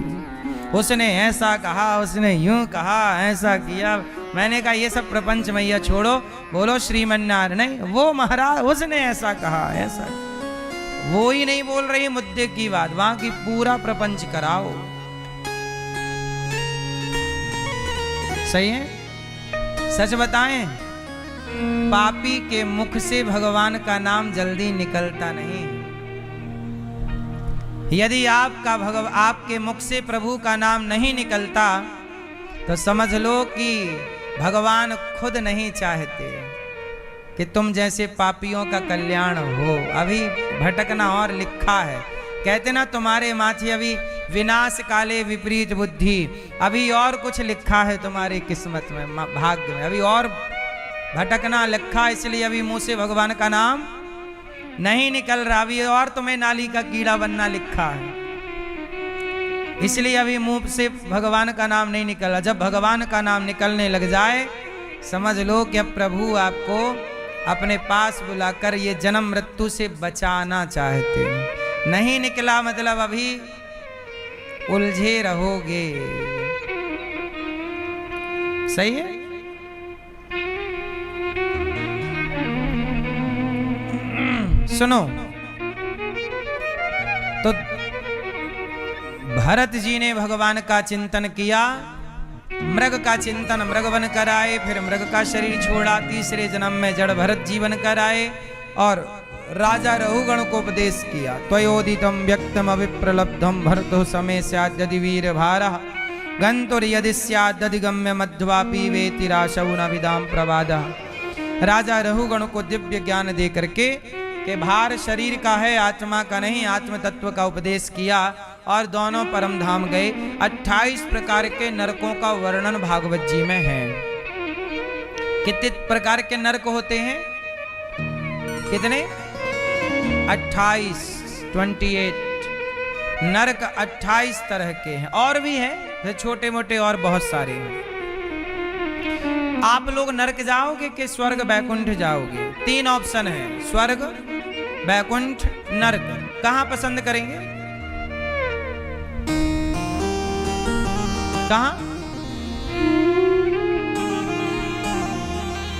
उसने ऐसा कहा, उसने यूं कहा, ऐसा किया। मैंने कहा ये सब प्रपंच मैया छोड़ो, बोलो श्रीमन नारायण। नहीं, वो महाराज उसने ऐसा कहा, ऐसा, वो ही नहीं बोल रही मुद्दे की बात, वहां की पूरा प्रपंच कराओ। सही है? सच बताएं, पापी के मुख से भगवान का नाम जल्दी निकलता नहीं। यदि आपके मुख से प्रभु का नाम नहीं निकलता तो समझ लो कि भगवान खुद नहीं चाहते कि तुम जैसे पापियों का कल्याण हो। अभी भटकना और लिखा है। कहते ना तुम्हारे माथे अभी विनाश काले विपरीत बुद्धि, अभी और कुछ लिखा है तुम्हारी किस्मत में, भाग्य में, अभी और भटकना लिखा। इसलिए अभी मुंह से भगवान का नाम नहीं निकल रहा, अभी और तुम्हें नाली का कीड़ा बनना लिखा है। इसलिए अभी मुंह से भगवान का नाम नहीं निकला। जब भगवान का नाम निकलने लग जाए समझ लो कि अब प्रभु आपको अपने पास बुलाकर ये जन्म मृत्यु से बचाना चाहते हैं। नहीं निकला मतलब अभी उलझे रहोगे। सही है? सुनो तो भरत जी ने भगवान का चिंतन किया, मृग का चिंतन मृग बनकर आए, फिर मृग का शरीर छोड़ा, तीसरे जन्म में जड़ भरत जी बनकर आए और राजा रहुगण को उपदेश किया। त्वयोदितम व्यक्तम अविप्रलब्धम भरतो समय स्याद्यदि वीर भारः गंतुर यदि स्याद्यधिगम्य मध्वापि वेति राशौ न विदाम प्रवादः। राजा रहुगण को दिव्य ज्ञान दे करके कि भार शरीर का है, आत्मा का नहीं, आत्म तत्व का उपदेश किया और दोनों परम धाम गए। 28 प्रकार के नरकों का वर्णन भागवत जी में है। कितने प्रकार के नरक होते हैं? कितने? 28 नरक 28 तरह के हैं, और भी हैं छोटे मोटे और बहुत सारे हैं। आप लोग नरक जाओगे कि स्वर्ग बैकुंठ जाओगे? 3 ऑप्शन है, स्वर्ग, बैकुंठ, नरक। कहां पसंद करेंगे? कहां?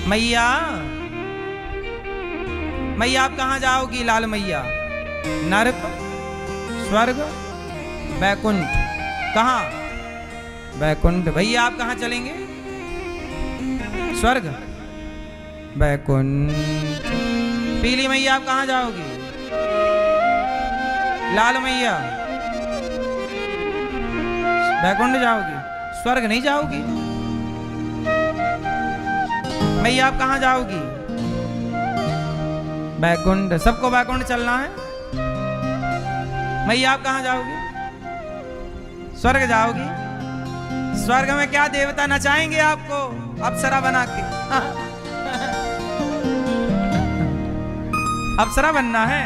मैया मैया आप कहां जाओगी? लाल मैया, नरक, स्वर्ग, बैकुंठ। कहां? बैकुंठ। भैया आप कहां चलेंगे? स्वर्ग, बैकुंठ। पीली मैया आप कहां जाओगी? लाल मैया, बैकुंठ जाओगी, स्वर्ग नहीं जाओगी। मैया आप कहां जाओगी? बैकुंठ। सबको बैकुंठ चलना है। मैया आप कहां जाओगी? स्वर्ग जाओगी। स्वर्ग में क्या देवता नचाएंगे आपको अप्सरा बना के? अप्सरा बनना है।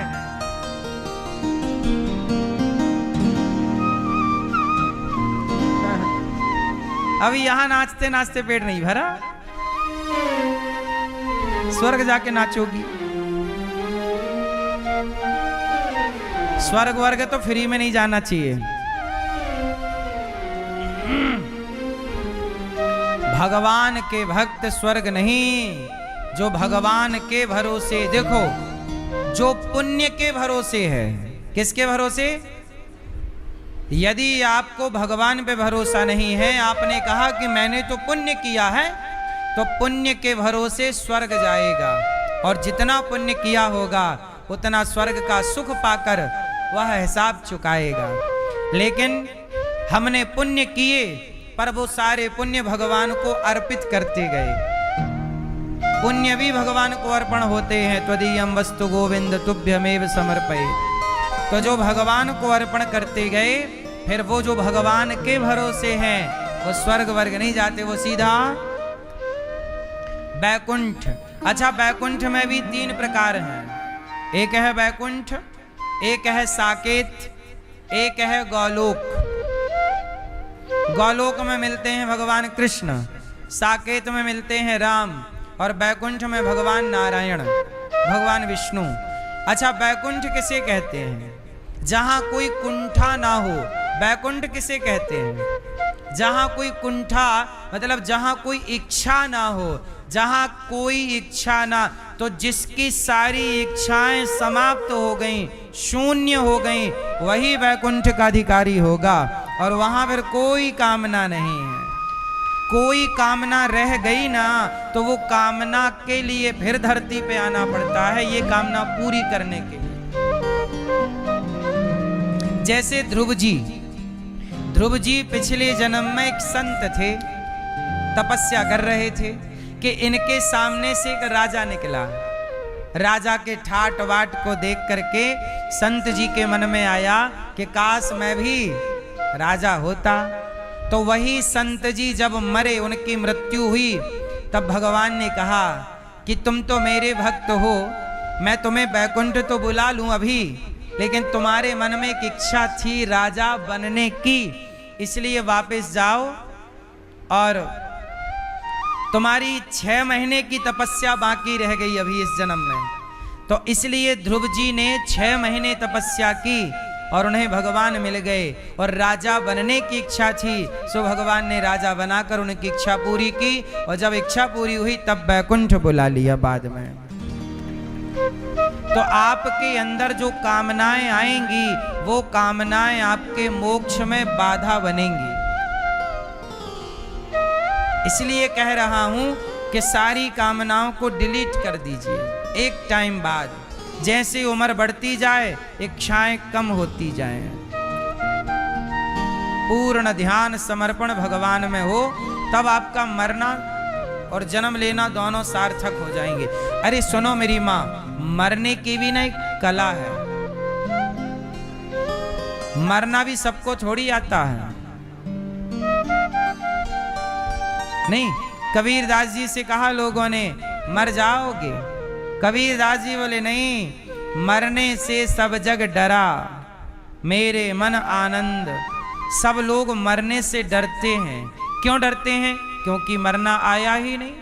अभी यहां नाचते नाचते पेट नहीं भरा, स्वर्ग जाके नाचोगी। स्वर्ग वर्ग तो फ्री में नहीं जाना चाहिए। भगवान के भक्त स्वर्ग नहीं, जो भगवान के भरोसे, देखो जो पुण्य के भरोसे है। किसके भरोसे? यदि आपको भगवान पे भरोसा नहीं है, आपने कहा कि मैंने तो पुण्य किया है, तो पुण्य के भरोसे स्वर्ग जाएगा, और जितना पुण्य किया होगा उतना स्वर्ग का सुख पाकर वह हिसाब चुकाएगा। लेकिन हमने पुण्य किए, पर वो सारे पुण्य भगवान को अर्पित करते गए। पुण्य भी भगवान को अर्पण होते हैं। त्वदीयं वस्तु गोविंद तुभ्यमेव समर्पये। तो जो भगवान को अर्पण करते गए, फिर वो जो भगवान के भरोसे हैं वो स्वर्ग वर्ग नहीं जाते, वो सीधा बैकुंठ। अच्छा, बैकुंठ में भी 3 प्रकार हैं। एक है बैकुंठ, एक है साकेत, एक है गौलोक। गौलोक में मिलते हैं भगवान कृष्ण, साकेत में मिलते हैं राम, और बैकुंठ में भगवान नारायण, भगवान विष्णु। अच्छा, बैकुंठ किसे कहते हैं? जहां कोई कुंठा ना हो। बैकुंठ किसे कहते हैं? जहां कोई कुंठा मतलब जहां कोई इच्छा ना हो, जहां कोई इच्छा ना, तो जिसकी सारी इच्छाएं समाप्त हो गईं, शून्य हो गईं, वही बैकुंठ का अधिकारी होगा। और वहां फिर कोई कामना नहीं है। कोई कामना रह गई ना, तो वो कामना के लिए फिर धरती पे आना पड़ता है, ये कामना पूरी करने के लिए। जैसे ध्रुव जी पिछले जन्म में एक संत थे, तपस्या कर रहे थे कि इनके सामने से एक राजा निकला। राजा के ठाट वाट को देख करके संत जी के मन में आया कि काश मैं भी राजा होता। तो वही संत जी जब मरे, उनकी मृत्यु हुई, तब भगवान ने कहा कि तुम तो मेरे भक्त हो, मैं तुम्हें बैकुंठ तो बुला लूं अभी, लेकिन तुम्हारे मन में एक इच्छा थी राजा बनने की, इसलिए वापस जाओ और तुम्हारी 6 महीने की तपस्या बाकी रह गई अभी इस जन्म में। तो इसलिए ध्रुव जी ने 6 महीने तपस्या की और उन्हें भगवान मिल गए, और राजा बनने की इच्छा थी, सो भगवान ने राजा बनाकर उनकी इच्छा पूरी की। और जब इच्छा पूरी हुई तब बैकुंठ बुला लिया बाद में। तो आपके अंदर जो कामनाएं आएंगी, वो कामनाएं आपके मोक्ष में बाधा बनेंगी। इसलिए कह रहा हूं कि सारी कामनाओं को डिलीट कर दीजिए। एक टाइम बाद जैसे उम्र बढ़ती जाए, इच्छाएं कम होती जाएं। पूर्ण ध्यान समर्पण भगवान में हो, तब आपका मरना और जन्म लेना दोनों सार्थक हो जाएंगे। अरे सुनो मेरी माँ, मरने की भी ना एक कला है। मरना भी सबको थोड़ी आता है। नहीं, कबीरदास जी से कहा लोगों ने, मर जाओगे? कबीरदास जी बोले नहीं, मरने से सब जग डरा, मेरे मन आनंद। सब लोग मरने से डरते हैं। क्यों डरते हैं? क्योंकि मरना आया ही नहीं।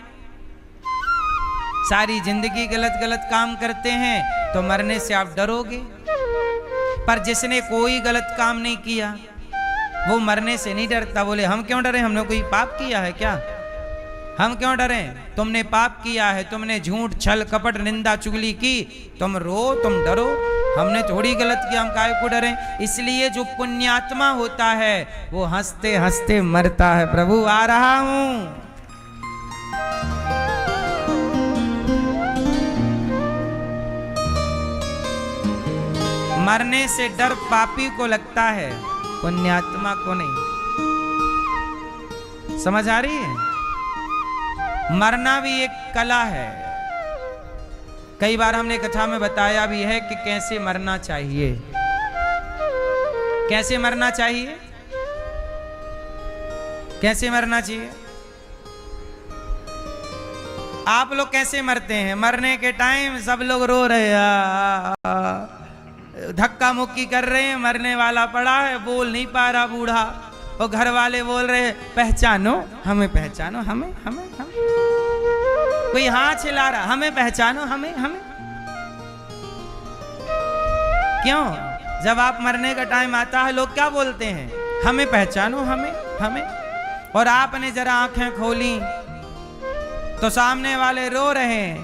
सारी जिंदगी गलत गलत काम करते हैं, तो मरने से आप डरोगे। पर जिसने कोई गलत काम नहीं किया, वो मरने से नहीं डरता। बोले हम क्यों डरे? हमने कोई पाप किया है क्या? हम क्यों डरें? तुमने पाप किया है, तुमने झूठ छल कपट निंदा चुगली की, तुम रो, तुम डरो। हमने थोड़ी गलत किया, हम काहे को डरें? इसलिए जो पुण्यात्मा होता है वो हंसते हंसते मरता है। प्रभु आ रहा हूं। मरने से डर पापी को लगता है, पुण्यात्मा को नहीं। समझ आ रही है? मरना भी एक कला है। कई बार हमने कथा में बताया भी है कि कैसे मरना चाहिए। कैसे मरना चाहिए? कैसे मरना चाहिए? आप लोग कैसे मरते हैं? मरने के टाइम सब लोग रो रहे हैं, धक्का मुक्की कर रहे हैं, मरने वाला पड़ा है, बोल नहीं पा रहा बूढ़ा, और घर वाले बोल रहे हैं पहचानो हमें, पहचानो हमें, हमें हमें, कोई हाथ हिला रहा, हमें पहचानो हमें, हमें। क्यों? जब आप मरने का टाइम आता है लोग क्या बोलते हैं? हमें पहचानो हमें, हमें। और आपने जरा आंखें खोली तो सामने वाले रो रहे हैं,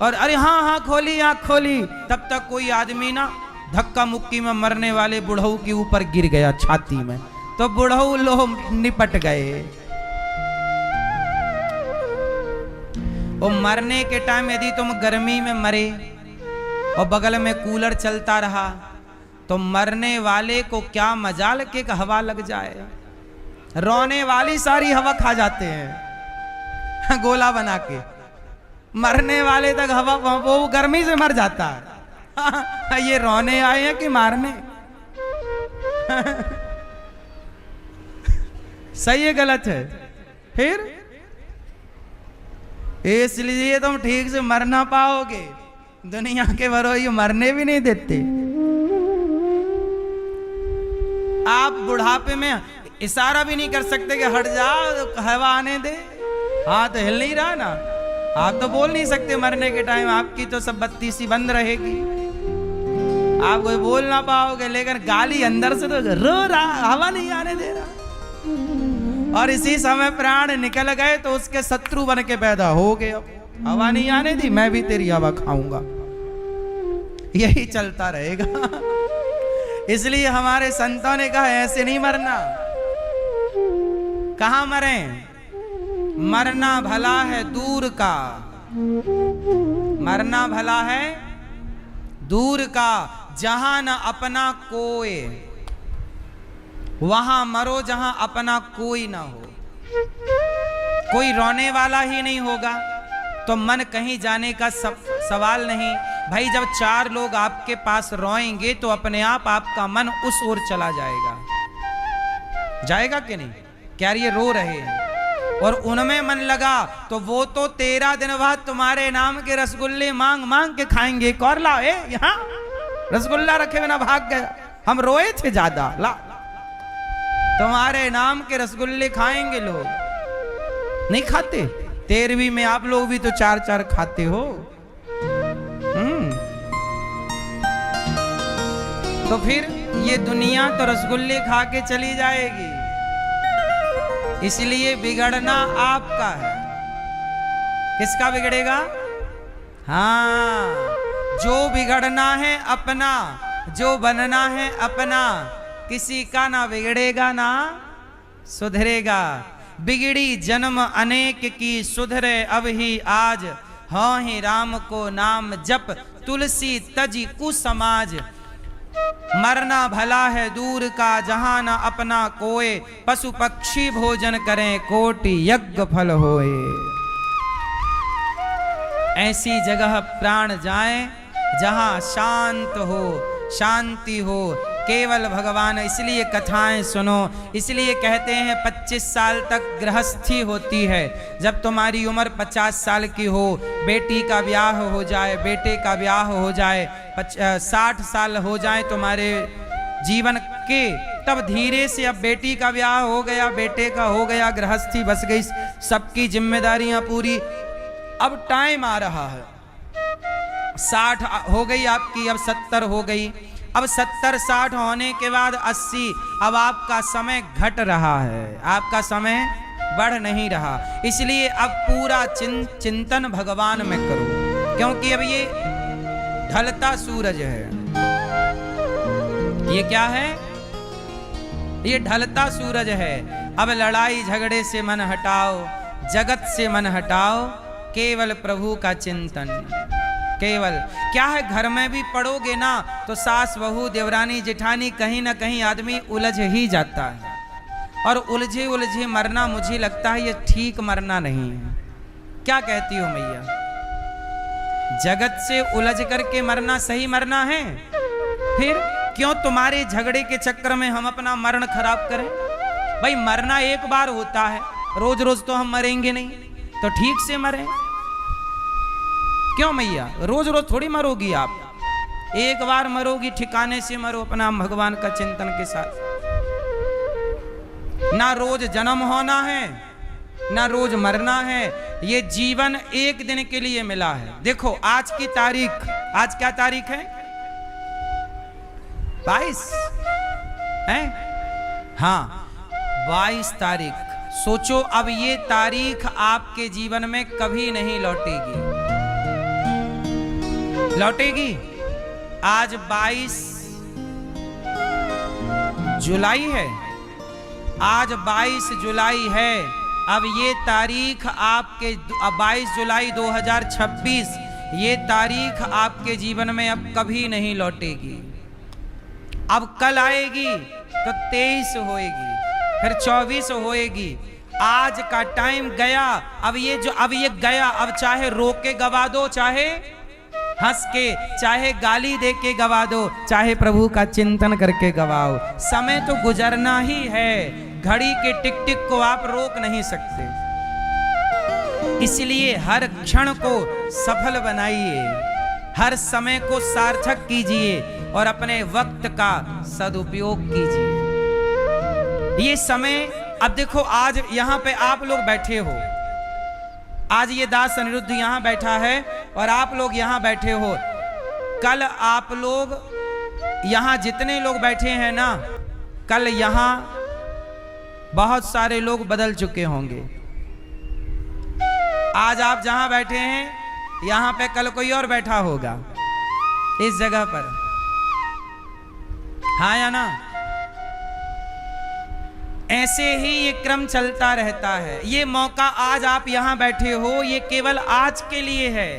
और अरे हाँ हाँ खोली आंख खोली, तब तक कोई आदमी ना धक्का मुक्की में मरने वाले बुढ़ऊ के ऊपर गिर गया छाती में, तो बुढ़ऊ लोग निपट गए। और मरने के टाइम यदि तुम गर्मी में मरे और बगल में कूलर चलता रहा तो मरने वाले को क्या मजाल के हवा लग जाए, रोने वाली सारी हवा खा जाते हैं गोला बना के, मरने वाले तक हवा वो गर्मी से मर जाता है। ये रोने आए हैं कि मारने? सही है गलत है? फिर इसलिए तुम ठीक से मर ना पाओगे, दुनिया के बरोई मरने भी नहीं देते। आप बुढ़ापे में इशारा भी नहीं कर सकते कि हट जाओ हवा आने दे, हाथ हिल नहीं रहा ना, आप तो बोल नहीं सकते मरने के टाइम, आपकी तो सब बत्ती सी बंद रहेगी, आप कोई बोल ना पाओगे, लेकिन गाली अंदर से तो रो रहा, हवा नहीं आने दे रहा। और इसी समय प्राण निकल गए तो उसके शत्रु बन के पैदा हो गए, हवा नहीं आने दी, मैं भी तेरी हवा खाऊंगा, यही चलता रहेगा। इसलिए हमारे संतों ने कहा ऐसे नहीं मरना। कहां मरे? मरना भला है दूर का, मरना भला है दूर का, जहां न अपना कोई, वहां मरो जहां अपना कोई ना हो। कोई रोने वाला ही नहीं होगा तो मन कहीं जाने का सवाल नहीं भाई। जब चार लोग आपके पास रोएंगे तो अपने आप आपका मन उस ओर चला जाएगा, जाएगा कि नहीं? क्या ये रो रहे हैं और उनमें मन लगा तो वो तो 13 दिन बाद तुम्हारे नाम के रसगुल्ले मांग मांग के खाएंगे। कौर लाओ, यहाँ रसगुल्ला रखे बिना भाग गया, हम रोए थे ज्यादा, ला तुम्हारे नाम के रसगुल्ले खाएंगे लोग। नहीं खाते? 13वीं में आप लोग भी तो 4-4 खाते हो। तो फिर ये दुनिया तो रसगुल्ले खा के चली जाएगी, इसलिए बिगड़ना आपका है। किसका बिगड़ेगा? हाँ, जो बिगड़ना है अपना, जो बनना है अपना, किसी का ना बिगड़ेगा ना सुधरेगा। बिगड़ी जन्म अनेक की, सुधरे अब ही आज, हाँ ही राम को नाम जप, तुलसी तजी कुसमाज। मरना भला है दूर का, जहां न अपना कोय, पशु पक्षी भोजन करें, कोटि यज्ञ फल होए। ऐसी जगह प्राण जाए जहां शांत हो, शांति हो, केवल भगवान। इसलिए कथाएं सुनो, इसलिए कहते हैं 25 साल तक गृहस्थी होती है। जब तुम्हारी उम्र 50 साल की हो, बेटी का ब्याह हो जाए, बेटे का ब्याह हो जाए, 60 साल हो जाए तुम्हारे जीवन के, तब धीरे से अब बेटी का ब्याह हो गया, बेटे का हो गया, गृहस्थी बस गई, सबकी जिम्मेदारियां पूरी। अब टाइम आ रहा है, 60 हो गई आपकी, अब 70 हो गई, अब 70-60 होने के बाद 80, अब आपका समय घट रहा है, आपका समय बढ़ नहीं रहा। इसलिए अब पूरा चिंतन भगवान में करो, क्योंकि अब ये ढलता सूरज है। ये क्या है? ये ढलता सूरज है। अब लड़ाई झगड़े से मन हटाओ, जगत से मन हटाओ, केवल प्रभु का चिंतन। केवल क्या है, घर में भी पढ़ोगे ना तो सास बहू देवरानी जेठानी कहीं ना कहीं आदमी उलझ ही जाता है, और उलझे उलझे मरना मुझे लगता है ये ठीक मरना नहीं है। क्या कहती हो मैया? जगत से उलझ करके मरना सही मरना है? फिर क्यों तुम्हारे झगड़े के चक्कर में हम अपना मरण खराब करें? भाई मरना एक बार होता है, रोज रोज तो हम मरेंगे नहीं, तो ठीक से मरें। क्यों मैया? रोज रोज थोड़ी मरोगी आप, एक बार मरोगी, ठिकाने से मरो अपना भगवान का चिंतन के साथ। ना रोज जन्म होना है, ना रोज मरना है, ये जीवन एक दिन के लिए मिला है। देखो आज की तारीख, आज क्या तारीख है? 22 है? हाँ 22 तारीख। सोचो अब ये तारीख आपके जीवन में कभी नहीं लौटेगी, लौटेगी? आज 22 जुलाई है, आज 22 जुलाई है। अब ये तारीख आपके 22 जुलाई 2026, ये तारीख आपके जीवन में अब कभी नहीं लौटेगी। अब कल आएगी तो 23 होएगी, फिर 24 होएगी। आज का टाइम गया, अब ये गया, अब चाहे रो के गवा दो, चाहे हंस के, चाहे गाली दे के गवा दो, चाहे प्रभु का चिंतन करके गवाओ, समय तो गुजरना ही है। घड़ी के टिक टिक को आप रोक नहीं सकते, इसलिए हर क्षण को सफल बनाइए, हर समय को सार्थक कीजिए और अपने वक्त का सदुपयोग कीजिए। ये समय, अब देखो आज यहां पे आप लोग बैठे हो, आज ये दास अनिरुद्ध यहां बैठा है और आप लोग यहां बैठे हो। कल आप लोग यहां जितने लोग बैठे हैं ना, कल यहां बहुत सारे लोग बदल चुके होंगे। आज आप जहां बैठे हैं यहां पे कल कोई और बैठा होगा इस जगह पर, हाँ या ना? ऐसे ही ये क्रम चलता रहता है। ये मौका आज आप यहां बैठे हो, ये केवल आज के लिए है।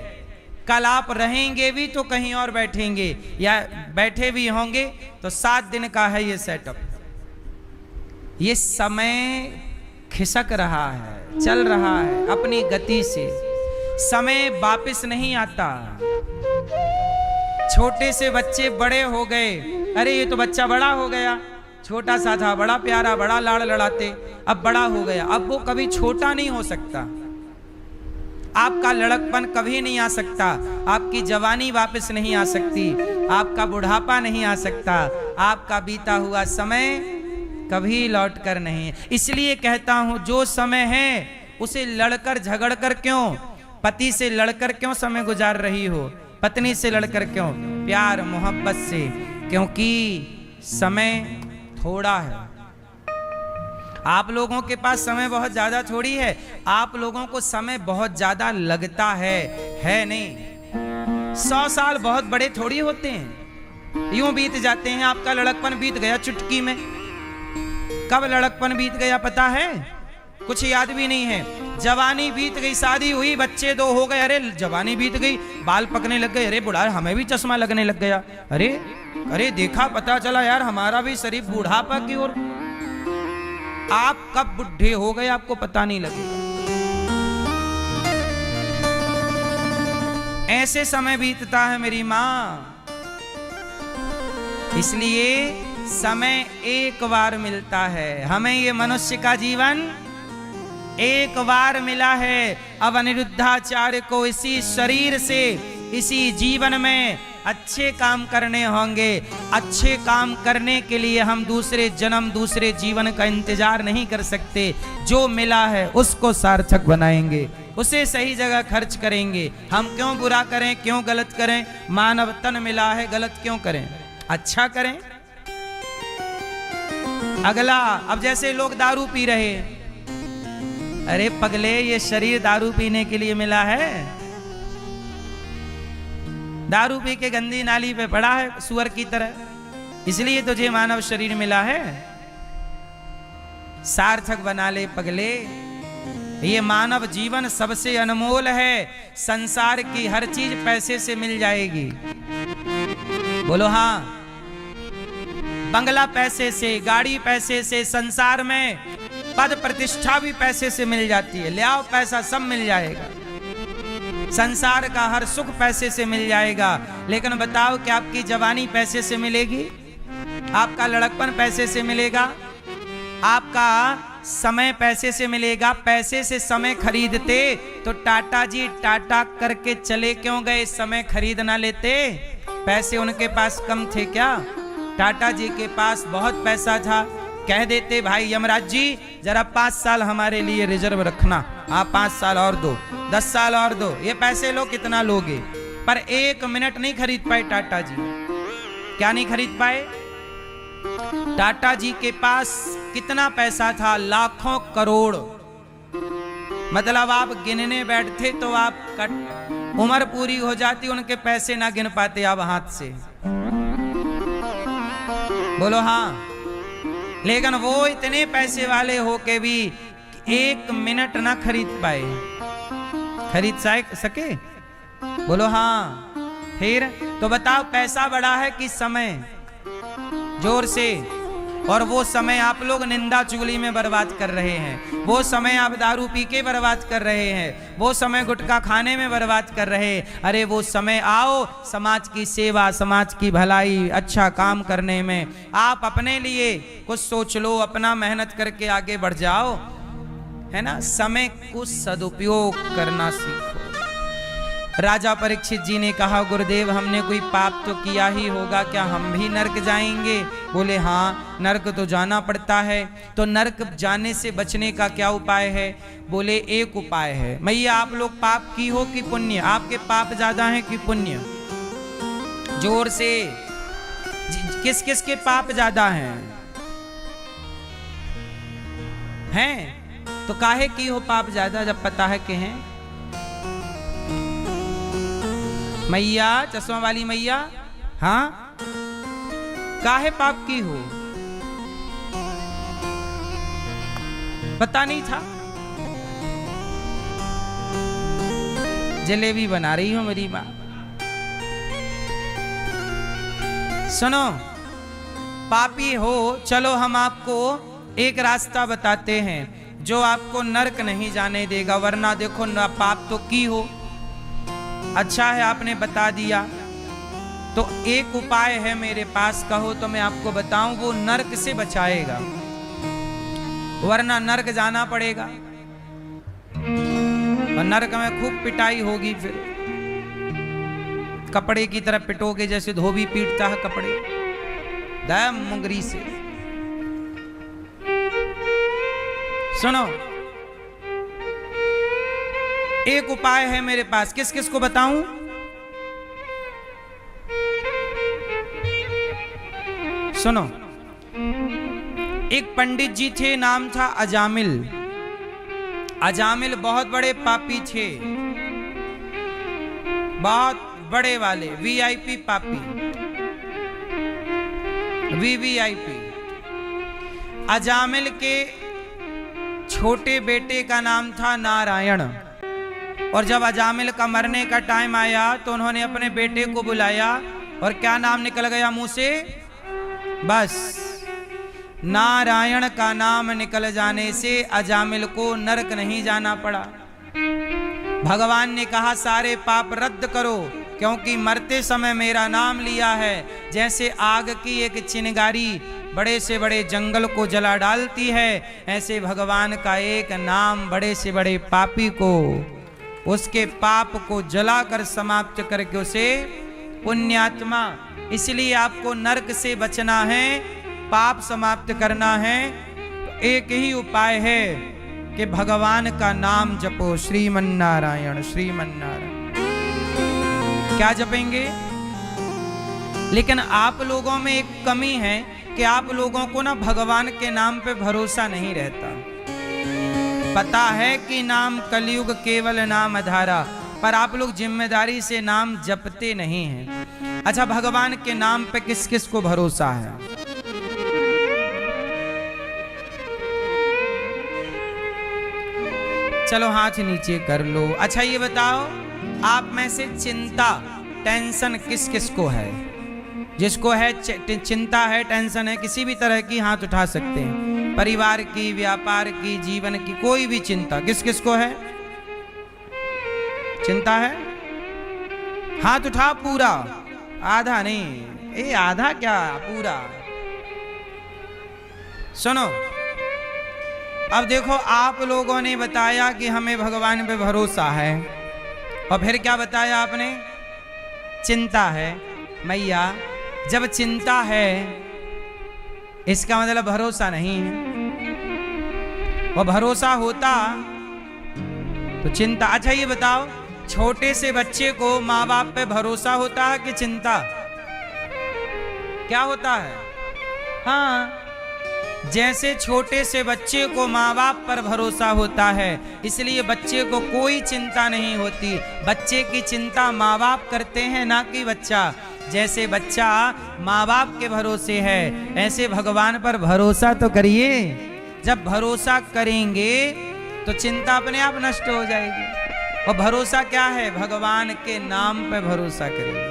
कल आप रहेंगे भी तो कहीं और बैठेंगे, या बैठे भी होंगे तो 7 दिन का है ये सेटअप। ये समय खिसक रहा है, चल रहा है अपनी गति से, समय वापस नहीं आता। छोटे से बच्चे बड़े हो गए, अरे ये तो बच्चा बड़ा हो गया, छोटा सा था, बड़ा प्यारा, बड़ा लाड़ लड़ाते, अब बड़ा हो गया। अब वो कभी छोटा नहीं हो सकता, आपका लड़कपन कभी नहीं आ सकता, आपकी जवानी वापस नहीं आ सकती, आपका बुढ़ापा नहीं आ सकता, आपका बीता हुआ समय कभी लौट कर नहीं। इसलिए कहता हूं जो समय है उसे लड़कर झगड़कर क्यों, पति से लड़कर क्यों समय गुजार रही हो, पत्नी से लड़कर क्यों, प्यार मोहब्बत से, क्योंकि समय थोड़ा है। आप लोगों के पास समय बहुत ज्यादा थोड़ी है, आप लोगों को समय बहुत ज्यादा लगता है नहीं। 100 साल बहुत बड़े थोड़ी होते हैं, यूं बीत जाते हैं। आपका लड़कपन बीत गया चुटकी में, कब लड़कपन बीत गया पता है? कुछ याद भी नहीं है। जवानी बीत गई, शादी हुई, बच्चे 2 हो गए, अरे जवानी बीत गई, बाल पकने लग गए, अरे बुढ़ा हमें भी चश्मा लगने लग गया, अरे देखा पता चला यार हमारा भी शरीर बूढ़ापा की ओर। आप कब बुढ़े हो गए आपको पता नहीं लगेगा। ऐसे समय बीतता है मेरी मां। इसलिए समय एक बार मिलता है हमें, ये मनुष्य का जीवन एक बार मिला है। अब अनिरुद्धाचार्य को इसी शरीर से, इसी जीवन में अच्छे काम करने होंगे। अच्छे काम करने के लिए हम दूसरे जन्म, दूसरे जीवन का इंतजार नहीं कर सकते। जो मिला है उसको सार्थक बनाएंगे, उसे सही जगह खर्च करेंगे। हम क्यों बुरा करें, क्यों गलत करें? मानव तन मिला है, गलत क्यों करें, अच्छा करें। अगला, अब जैसे लोग दारू पी रहे, अरे पगले ये शरीर दारू पीने के लिए मिला है? दारू पी के गंदी नाली पे पड़ा है सुअर की तरह, इसलिए तुझे मानव शरीर मिला है। सार्थक बना ले पगले, ये मानव जीवन सबसे अनमोल है। संसार की हर चीज पैसे से मिल जाएगी, बोलो हाँ। बंगला पैसे से, गाड़ी पैसे से, संसार में पद प्रतिष्ठा भी पैसे से मिल जाती है। ले आओ पैसा, सब मिल जाएगा। संसार का हर सुख पैसे से मिल जाएगा। लेकिन बताओ कि आपकी जवानी पैसे से मिलेगी? आपका लड़कपन पैसे से मिलेगा? आपका समय पैसे से मिलेगा, पैसे से समय खरीदते तो टाटा जी टाटा करके चले क्यों गए, समय खरीद ना लेते? पैसे उनके पास कम थे क्या? टाटा जी के पास बहुत पैसा था, कह देते भाई यमराज जी जरा 5 साल हमारे लिए रिजर्व रखना, आप 5 साल और दो, 10 साल और दो, ये पैसे लो, कितना लोगे? पर 1 मिनट नहीं खरीद पाए टाटा जी। क्या नहीं खरीद पाए? टाटा जी के पास कितना पैसा था? लाखों करोड़। मतलब आप गिनने बैठते तो आप उम्र पूरी हो जाती, उनके पैसे ना गिन पाते आप हाथ से। बोलो हाँ। लेकिन वो इतने पैसे वाले हो के भी 1 मिनट ना खरीद पाए, खरीद सके? बोलो हाँ। फिर तो बताओ पैसा बड़ा है कि समय? जोर से। और वो समय आप लोग निंदा चुगली में बर्बाद कर रहे हैं, वो समय आप दारू पी के बर्बाद कर रहे हैं, वो समय गुटखा खाने में बर्बाद कर रहे हैं। अरे वो समय आओ समाज की सेवा, समाज की भलाई, अच्छा काम करने में। आप अपने लिए कुछ सोच लो, अपना मेहनत करके आगे बढ़ जाओ, है ना। समय को सदुपयोग करना सीखो। राजा परीक्षित जी ने कहा गुरुदेव हमने कोई पाप तो किया ही होगा, क्या हम भी नरक जाएंगे? बोले हाँ नरक तो जाना पड़ता है। तो नरक जाने से बचने का क्या उपाय है? बोले एक उपाय है। मैया आप लोग पाप की हो कि पुण्य? आपके पाप ज्यादा हैं कि पुण्य? जोर से। किस किस के पाप ज्यादा हैं? तो काहे की हो पाप ज्यादा जब पता है कि हैं? मैया, चश्मा वाली मैया, हाँ काहे पाप की हो? पता नहीं था? जलेबी बना रही हो मेरी माँ। सुनो, पापी हो, चलो हम आपको एक रास्ता बताते हैं जो आपको नरक नहीं जाने देगा। वरना देखो ना, पाप तो की हो, अच्छा है आपने बता दिया। तो एक उपाय है मेरे पास, कहो तो मैं आपको बताऊं, वो नरक से बचाएगा, वरना नरक जाना पड़ेगा और नरक में खूब पिटाई होगी। फिर कपड़े की तरह पिटोगे जैसे धोबी पीटता है कपड़े, दम मुंगरी से। सुनो, एक उपाय है मेरे पास, किस किस को बताऊं? सुनो, एक पंडित जी थे, नाम था अजामिल। अजामिल बहुत बड़े पापी थे, बहुत बड़े वाले वीआईपी पापी, वीवीआईपी। अजामिल के छोटे बेटे का नाम था नारायण। और जब अजामिल का मरने का टाइम आया तो उन्होंने अपने बेटे को बुलाया और क्या नाम निकल गया मुंह से? बस नारायण का नाम निकल जाने से अजामिल को नरक नहीं जाना पड़ा। भगवान ने कहा सारे पाप रद्द करो, क्योंकि मरते समय मेरा नाम लिया है। जैसे आग की एक चिंगारी बड़े से बड़े जंगल को जला डालती है, ऐसे भगवान का एक नाम बड़े से बड़े पापी को, उसके पाप को जलाकर समाप्त करके उसे पुण्यात्मा। इसलिए आपको नरक से बचना है, पाप समाप्त करना है, तो एक ही उपाय है कि भगवान का नाम जपो, श्रीमन्नारायण श्रीमन्नारायण। क्या जपेंगे? लेकिन आप लोगों में एक कमी है कि आप लोगों को ना भगवान के नाम पे भरोसा नहीं रहता। पता है कि नाम कलयुग केवल नाम आधारा, पर आप लोग जिम्मेदारी से नाम जपते नहीं हैं। अच्छा, भगवान के नाम पे किस किस को भरोसा है? चलो हाथ नीचे कर लो। अच्छा ये बताओ, आप में से चिंता, टेंशन किस किस को है? जिसको है चिंता है, टेंशन है, किसी भी तरह की, हाथ उठा सकते हैं। परिवार की, व्यापार की, जीवन की, कोई भी चिंता किस किस को है? चिंता है? हाथ उठा पूरा, आधा नहीं। ये आधा क्या, पूरा। सुनो, अब देखो, आप लोगों ने बताया कि हमें भगवान पे भरोसा है, और फिर क्या बताया आपने? चिंता है। मैया, जब चिंता है इसका मतलब भरोसा नहीं है। वो भरोसा होता तो चिंता। अच्छा ये बताओ, छोटे से बच्चे को माँ बाप पे भरोसा होता है कि चिंता? क्या होता है? हाँ, जैसे छोटे से बच्चे को माँ बाप पर भरोसा होता है, इसलिए बच्चे को कोई चिंता नहीं होती। बच्चे की चिंता माँ बाप करते हैं, ना कि बच्चा। जैसे बच्चा माँ बाप के भरोसे है, ऐसे भगवान पर भरोसा तो करिए। जब भरोसा करेंगे तो चिंता अपने आप नष्ट हो जाएगी। और भरोसा क्या है? भगवान के नाम पे भरोसा करिए।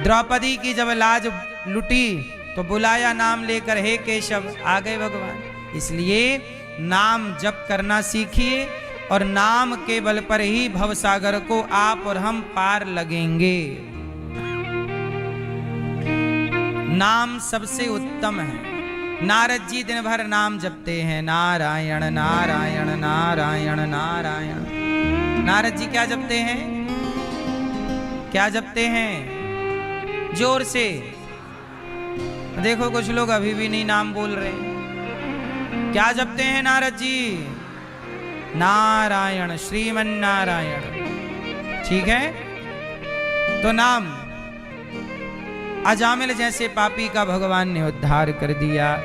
द्रौपदी की जब लाज लुटी तो बुलाया नाम लेकर, हे केशव, आ गए भगवान। इसलिए नाम जप करना सीखिए, और नाम के बल पर ही भवसागर को आप और हम पार लगेंगे। नाम सबसे उत्तम है। नारद जी दिन भर नाम जपते हैं, नारायण नारायण नारायण नारायण। नारद जी क्या जपते हैं? क्या जपते हैं? जोर से देखो, कुछ लोग अभी भी नहीं नाम बोल रहे। क्या जपते हैं नारद जी? नारायण, श्रीमन नारायण। ठीक है, तो नाम अजामिल जैसे पापी का भगवान ने उद्धार कर दिया।